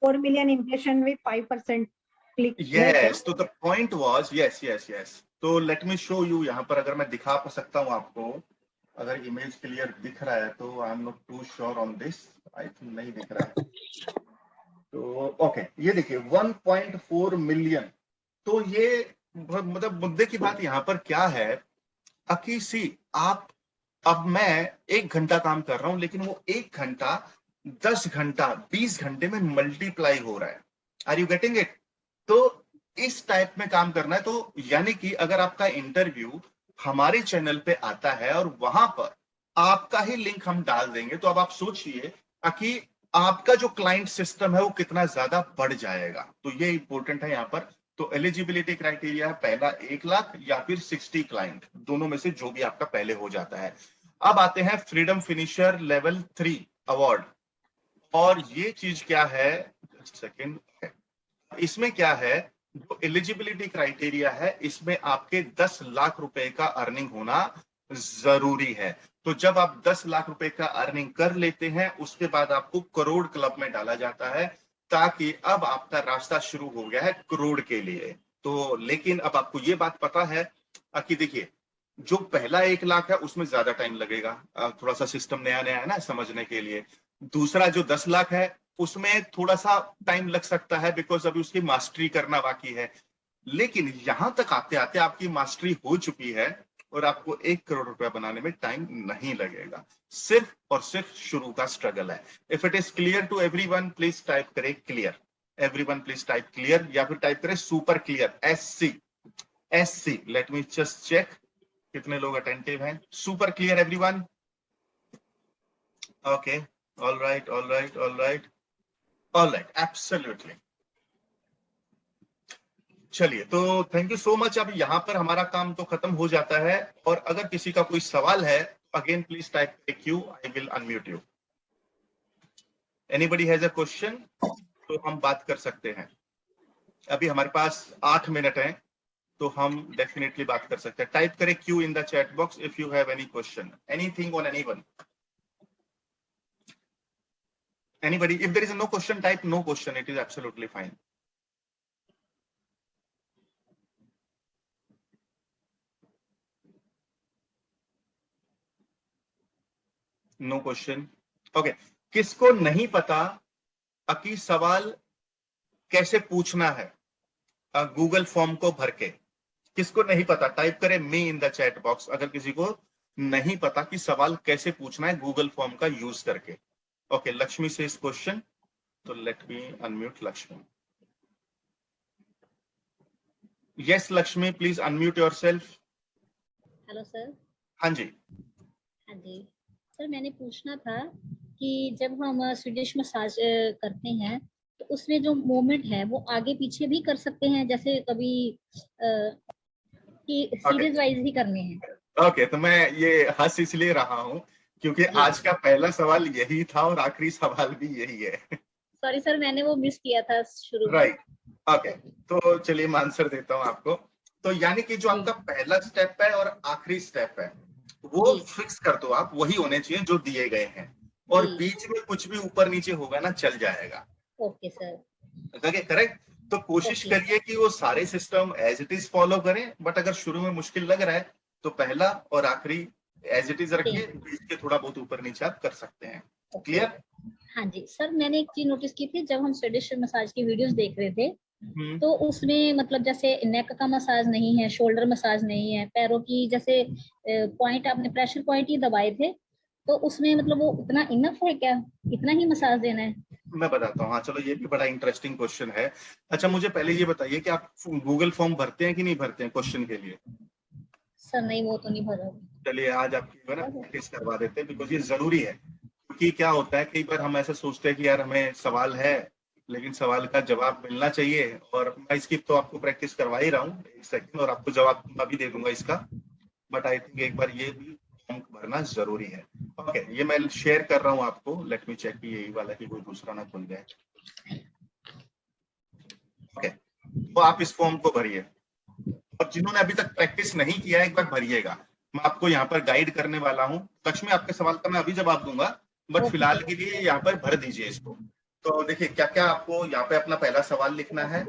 $4 million impression with 5% click. Yes, तो the point was yes. तो let me show you, यहाँ पर अगर मैं दिखा सकता हूँ आपको, अगर इमेज क्लियर दिख रहा है तो I am not too sure on this, I think नहीं दिख रहा है। तो ओके, ये देखिए 1.4 मिलियन। तो ये मतलब मुद्दे की बात यहाँ पर क्या है, अकी सी आप, अब मैं 1 घंटा काम कर रहा हूं, लेकिन वो 1 घंटा 10 घंटा 20 घंटे में मल्टीप्लाई हो रहा है। Are you getting it? तो इस टाइप में काम करना है। तो यानी कि अगर आपका इंटरव्यू हमारे चैनल पे आता है और वहां पर आपका ही लिंक हम डाल देंगे, तो अब आप सोचिए कि आपका जो क्लाइंट सिस्टम है वो कितना ज्यादा बढ़ जाएगा। तो ये इंपॉर्टेंट है यहाँ पर। तो एलिजिबिलिटी क्राइटेरिया है, पहला 1 लाख या फिर 60 क्लाइंट, दोनों में से जो भी आपका पहले हो जाता है। अब आते हैं फ्रीडम फिनिशर लेवल 3 अवार्ड। और ये चीज क्या है, सेकेंड है, इसमें क्या है, जो एलिजिबिलिटी क्राइटेरिया है इसमें आपके 10 लाख रुपए का अर्निंग होना जरूरी है। तो जब आप 10 लाख रुपए का अर्निंग कर लेते हैं, उसके बाद आपको करोड़ क्लब में डाला जाता है, ताकि अब आपका रास्ता शुरू हो गया है करोड़ के लिए। तो लेकिन अब आपको ये बात पता है कि देखिए, जो पहला 1 लाख है उसमें ज्यादा टाइम लगेगा, थोड़ा सा सिस्टम नया नया है ना समझने के लिए। दूसरा जो 10 लाख है उसमें थोड़ा सा टाइम लग सकता है, बिकॉज अभी उसकी मास्टरी करना बाकी है। लेकिन यहां तक आते आते आपकी मास्टरी हो चुकी है और आपको 1 करोड़ रुपया बनाने में टाइम नहीं लगेगा। सिर्फ और सिर्फ शुरू का स्ट्रगल है। If it is clear to everyone, please type करें clear. Everyone please type clear, या फिर टाइप करें super clear, SC। Let me just check कितने लोग अटेंटिव हैं। Super clear everyone? Okay, all right, absolutely. चलिए, तो थैंक यू सो मच। अब यहाँ पर हमारा काम तो खत्म हो जाता है, और अगर किसी का कोई सवाल है, again please type Q, I will unmute you. Anybody has a question तो हम बात कर सकते हैं। अभी हमारे पास 8 मिनट हैं, तो हम डेफिनेटली बात कर सकते हैं। टाइप करें Q in the chat box if you have any question, anything on anyone. Anybody? If there is no question, type no question. It is absolutely fine. No question. Okay. किसको नहीं पता कि सवाल कैसे पूछना है गूगल फॉर्म को भर के? किसको नहीं पता? टाइप करें मी इन द चैट बॉक्स अगर किसी को नहीं पता कि सवाल कैसे पूछना है गूगल फॉर्म का यूज करके। ओके, लक्ष्मी से इस क्वेश्चन, तो let me unmute Lakshmi. Yes Lakshmi, please unmute yourself. Hello sir. हाँ जी। हाँ जी सर, मैंने पूछना था कि जब हम स्वीडिश मसाज करते हैं तो उसमें जो मूवमेंट है वो आगे पीछे भी कर सकते हैं, जैसे कभी कि सीरीज वाइज ही करने हैं? ओके, तो मैं ये हंस इसलिए रहा हूँ क्योंकि आज का पहला सवाल यही था और आखिरी सवाल भी यही है। सॉरी सर, मैंने वो मिस किया था शुरू में। राइट, ओके, तो चलिए मैं आंसर देता हूँ आपको। तो यानी कि जो आपका पहला स्टेप है और आखिरी स्टेप है वो फिक्स कर दो आप, वही होने चाहिए जो दिए गए हैं, और बीच में कुछ भी ऊपर नीचे होगा ना चल जाएगा। Okay sir, okay, correct. तो कोशिश करिए कि वो सारे system as it is follow करें, बट अगर शुरू में मुश्किल लग रहा है तो पहला और आखिरी एज इट इज रखिए, बीच के थोड़ा बहुत ऊपर नीचे आप कर सकते हैं। क्लियर? हाँ जी सर, मैंने एक चीज नोटिस की थी, जब हम स्वीडिश मसाज की वीडियोस देख रहे थे तो उसमें मतलब जैसे नेक का मसाज नहीं है, शोल्डर मसाज नहीं है, पैरों की जैसे पॉइंट आपने प्रेशर पॉइंट ही दबाए थे, तो उसमें मतलब वो उतना इनफ है क्या? इतना ही मसाज देना है? मैं बताता हूँ। हाँ चलो, ये भी बड़ा इंटरेस्टिंग क्वेश्चन है। अच्छा मुझे पहले ये बताइए कि आप गूगल फॉर्म भरते हैं कि नहीं भरते हैं क्वेश्चन के लिए? सर नहीं, वो तो नहीं भरा। चलिए आज आपकी जो है ना प्रैक्टिस करवा देते हैं, बिकॉज ये जरूरी है। क्योंकि क्या होता है, कई बार हम ऐसा सोचते हैं कि यार हमें सवाल है लेकिन सवाल का जवाब मिलना चाहिए, और मैं इसकी तो आपको प्रैक्टिस करवा ही रहा हूँ 1 सेकंड, और आपको जवाब मैं भी दे दूंगा इसका। बट आई थिंक एक बार ये भी फॉर्म भरना जरूरी है। ओके ये मैं शेयर कर रहा हूँ आपको, लेट मी चेक कि यही वाला कि कोई दूसरा ना खुल जाए। ओके तो आप इस फॉर्म को भरिए, और जिन्होंने अभी तक प्रैक्टिस नहीं किया है एक बार भरिएगा। मैं आपको यहाँ पर गाइड करने वाला हूँ। लक्ष्मी आपके सवाल का मैं अभी जवाब दूंगा, बट फिलहाल के लिए यहाँ पर भर दीजिए इसको। तो देखिए क्या क्या आपको यहाँ पे अपना पहला सवाल लिखना है।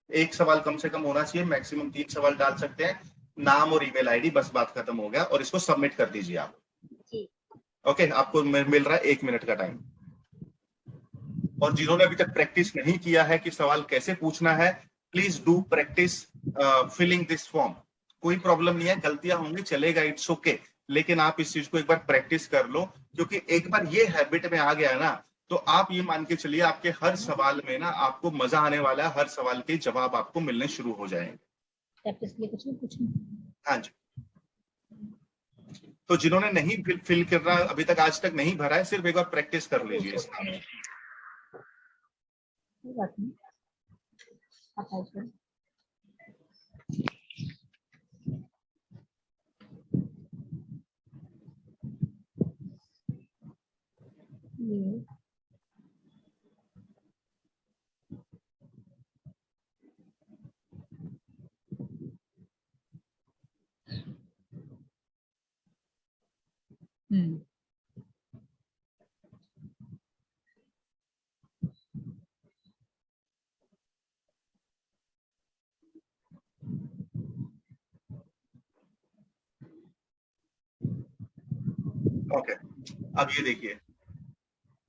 एक सवाल कम से कम होना चाहिए, मैक्सिमम 3 सवाल डाल सकते हैं। नाम और ईमेल आईडी, बस बात खत्म हो गया, और इसको सबमिट कर दीजिए आप। ओके आपको मिल रहा है 1 मिनट का टाइम। और जिन्होंने अभी तक प्रैक्टिस नहीं किया है कि सवाल कैसे पूछना है, please do practice filling this form. कोई प्रॉब्लम नहीं है, गलतियां होंगी चलेगा, इट्स ओके, लेकिन आप इस चीज को एक बार प्रैक्टिस कर लो। क्योंकि एक बार ये हैबिट में आ गया ना, तो आप ये मान के चलिए आपके हर सवाल में ना आपको मजा आने वाला है, हर सवाल के जवाब आपको मिलने शुरू हो जाएंगे। प्रैक्टिस के लिए कुछ नहीं पूछना। हाँ जी। तो जिन्होंने नहीं फिल कर रहा अभी तक, आज तक नहीं भरा है, सिर्फ एक बार प्रैक्टिस कर लीजिए इसका। कोई बात नहीं, आप आ जाओ। ओके अब ये देखिए,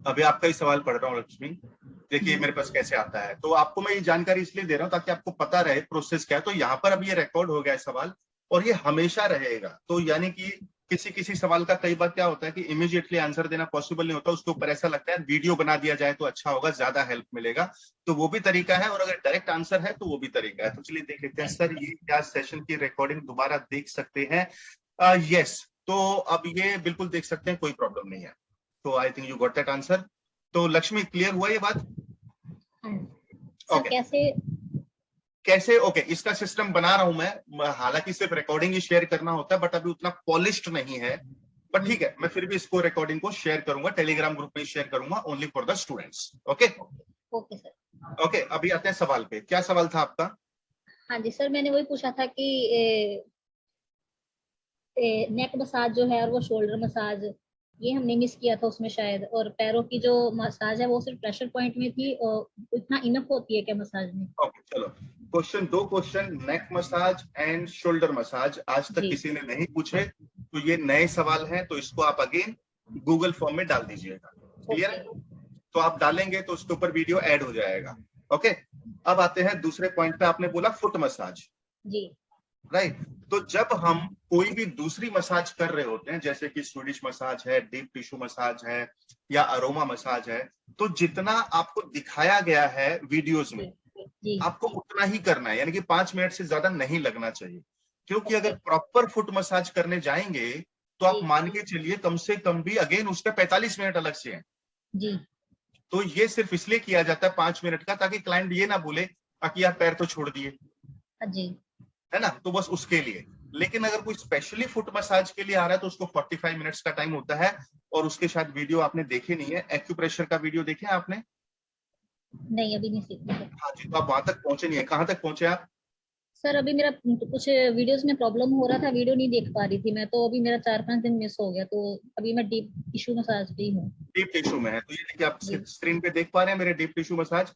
अभी आपका ही सवाल पढ़ रहा हूँ लक्ष्मी। देखिए मेरे पास कैसे आता है, तो आपको मैं ये जानकारी इसलिए दे रहा हूँ ताकि आपको पता रहे प्रोसेस क्या है। तो यहाँ पर अभी ये रिकॉर्ड हो गया है सवाल, और ये हमेशा रहेगा। तो यानी कि किसी किसी सवाल का कई बार क्या होता है कि इमीडिएटली आंसर देना पॉसिबल नहीं होता, उसके ऊपर ऐसा लगता है वीडियो बना दिया जाए तो अच्छा होगा, ज्यादा हेल्प मिलेगा। तो वो भी तरीका है, और अगर डायरेक्ट आंसर है तो वो भी तरीका है। तो चलिए देख लेते हैं। सर ये क्या सेशन की रिकॉर्डिंग दोबारा देख सकते हैं? यस, तो अब ये बिल्कुल देख सकते हैं, कोई प्रॉब्लम नहीं है। तो I think you got that answer. तो लक्ष्मी क्लियर हुआ ये बात? ओके कैसे ओके इसका सिस्टम बना रहा हूं मैं, हालांकि सिर्फ रिकॉर्डिंग ही शेयर करना होता है, बट अभी उतना पॉलिश्ड नहीं है। बट ठीक है, मैं फिर भी इसको रिकॉर्डिंग को शेयर करूंगा, टेलीग्राम ग्रुप में शेयर करूंगा, only for the students. Okay okay sir. Okay अभी आते हैं सवाल पे। क्या सवाल था आपका? हाँ जी सर, मैंने वही पूछा था कि नेक मसाज जो है और वो शोल्डर मसाज, ये हमने मिस किया था उसमें शायद। और पैरों की जो मसाज है वो सिर्फ प्रेशर पॉइंट में थी, और इतना इनफ होती है क्या मसाज में? ओके चलो, दो question, neck massage and shoulder massage, आज तक किसी ने नहीं पूछे, तो ये नए सवाल हैं। तो इसको आप अगेन गूगल फॉर्म में डाल दीजिएगा। क्लियर है? तो आप डालेंगे तो उसके ऊपर वीडियो ऐड हो जाएगा। ओके अब आते हैं दूसरे पॉइंट पे। आपने बोला फुट मसाज जी, राइट। तो जब हम कोई भी दूसरी मसाज कर रहे होते हैं, जैसे कि स्वीडिश मसाज है, डीप टिश्यू मसाज है, या अरोमा मसाज है, तो जितना आपको दिखाया गया है वीडियोस में जी, आपको उतना ही करना है, यानी कि 5 मिनट से ज्यादा नहीं लगना चाहिए। क्योंकि अगर प्रॉपर फुट मसाज करने जाएंगे तो आप मान के चलिए कम से कम भी अगेन उसके 45 मिनट अलग से हैं जी। तो ये सिर्फ इसलिए किया जाता है 5 मिनट का, ताकि क्लाइंट ये ना बोले कि यार पैर तो छोड़ दिए, जी, है ना, तो बस उसके लिए। लेकिन अगर कोई स्पेशली फुट मसाज के लिए आ रहा है तो उसको 45 मिनट्स का टाइम होता है। और उसके शायद वीडियो आपने देखे नहीं है, एक्यूप्रेशर का वीडियो देखे आपने? नहीं, अभी नहीं सीखी। हाँ जी, तो आप वहां तक पहुंचे नहीं है। कहाँ तक पहुंचे आप? सर अभी मेरा कुछ वीडियोस में प्रॉब्लम हो रहा था, वीडियो नहीं देख पा रही थी मैं, तो अभी मेरा 4-5 दिन मिस हो गया। तो अभी मैं डीप टिश्यू मसाज पे ही हूँ। डीप टिश्यू में है, तो ये देखिए आप स्क्रीन पे देख पा रहे हैं मेरे डीप टिश्यू मसाज।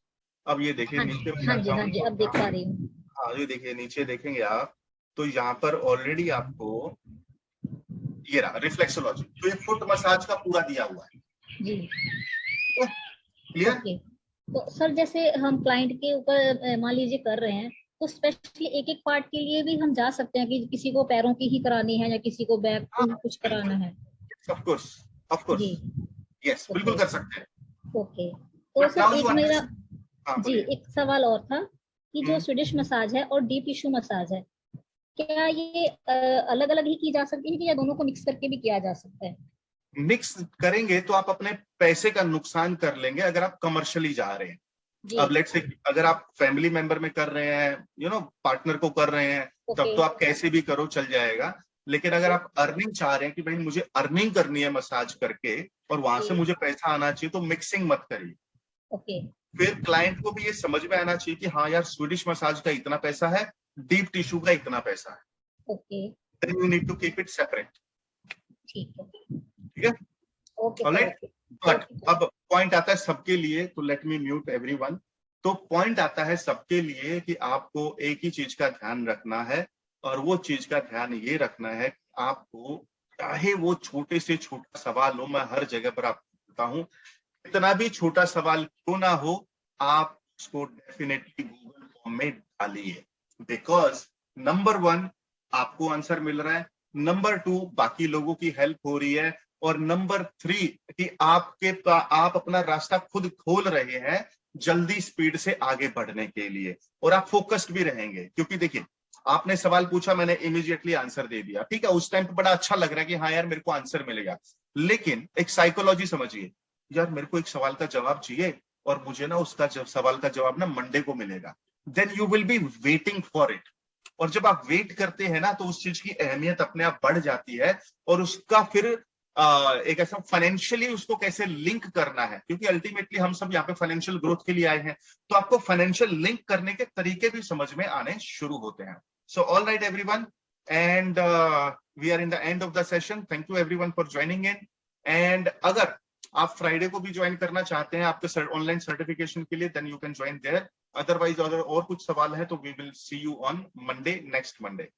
अब ये देखिए हाँ नीचे में हाँ जी, जाता हाँ जी, हूँ। अब देख पा रही हूँ। हाँ ये देखिए नीचे देखेंगे आप, तो यहाँ पर ऑलरेडी आपको ये रहा रिफ्लेक्सोलॉजी, तो ये फुट मसाज का पूरा दिया हुआ है जी, क्लियर। ओके। तो सर जैसे हम क्लाइंट के ऊपर मान लीजिए कर रहे हैं, तो स्पेशली एक एक पार्ट के लिए भी हम जा सकते हैं कि किसी को पैरों की ही करानी है या किसी को बैक कुछ कराना है? ऑफ कोर्स जी, यस बिल्कुल कर सकते हैं। ओके। तो But now सर you एक मेरा हाँ जी बोलिए। एक सवाल और था कि जो हम्म। स्वीडिश मसाज है और डीप टिश्यू मसाज है, क्या ये अलग अलग ही की जा सकती है कि या दोनों को मिक्स करके भी किया जा सकता है? मिक्स करेंगे तो आप अपने पैसे का नुकसान कर लेंगे अगर आप कमर्शियली जा रहे हैं। जी अब लेट्स से अगर आप फैमिली मेंबर में कर रहे हैं, पार्टनर को कर रहे हैं, तब ओके तो आप कैसे भी करो चल जाएगा। लेकिन अगर आप अर्निंग चाह रहे हैं कि भाई मुझे अर्निंग करनी है मसाज करके और वहां से जी मुझे पैसा आना चाहिए, तो मिक्सिंग मत करिए। ओके फिर क्लाइंट को भी ये समझ में आना चाहिए कि हाँ यार, स्वीडिश मसाज का इतना पैसा है, डीप टिश्यू का इतना पैसा है। Okay then you need to keep it separate. ठीक है ठीक है, okay sir alright. Okay but okay अब पॉइंट आता है सबके लिए, तो लेट मी म्यूट एवरीवन। तो पॉइंट आता है सबके लिए कि आपको एक ही चीज का ध्यान रखना है, और वो चीज का ध्यान ये रखना है कि आपको, चाहे वो छोटे से छोटा सवाल हो, मैं हर जगह पर आपको बोलता हूँ, इतना भी छोटा सवाल क्यों ना हो, आप उसको डेफिनेटली गूगल फॉर्म में डालिए। बिकॉज नंबर 1 आपको आंसर मिल रहा है, नंबर 2 बाकी लोगों की हेल्प हो रही है, और नंबर 3 कि आप अपना रास्ता खुद खोल रहे हैं जल्दी स्पीड से आगे बढ़ने के लिए, और आप फोकस्ड भी रहेंगे। क्योंकि देखिए, आपने सवाल पूछा, मैंने इमीडिएटली आंसर दे दिया, ठीक है, उस टाइम पे बड़ा अच्छा लग रहा है कि हाँ यार मेरे को आंसर मिलेगा। लेकिन एक साइकोलॉजी समझिए, यार मेरे को एक सवाल का जवाब चाहिए और मुझे ना उसका सवाल का जवाब ना मंडे को मिलेगा, then you will be waiting for it. और जब आप वेट करते हैं ना, तो उस चीज की अहमियत अपने आप बढ़ जाती है, और उसका फिर एक ऐसा फाइनेंशियली उसको कैसे लिंक करना है, क्योंकि अल्टीमेटली हम सब यहाँ पे फाइनेंशियल ग्रोथ के लिए आए हैं, तो आपको फाइनेंशियल लिंक करने के तरीके भी समझ में आने शुरू होते हैं। So all right everyone, and we are in the end of the session. Thank you everyone for joining in. And अगर आप फ्राइडे को भी ज्वाइन करना चाहते हैं आपके ऑनलाइन सर्टिफिकेशन के लिए, then you can join there. Otherwise अगर और कुछ सवाल है तो we will see you on Monday, next Monday.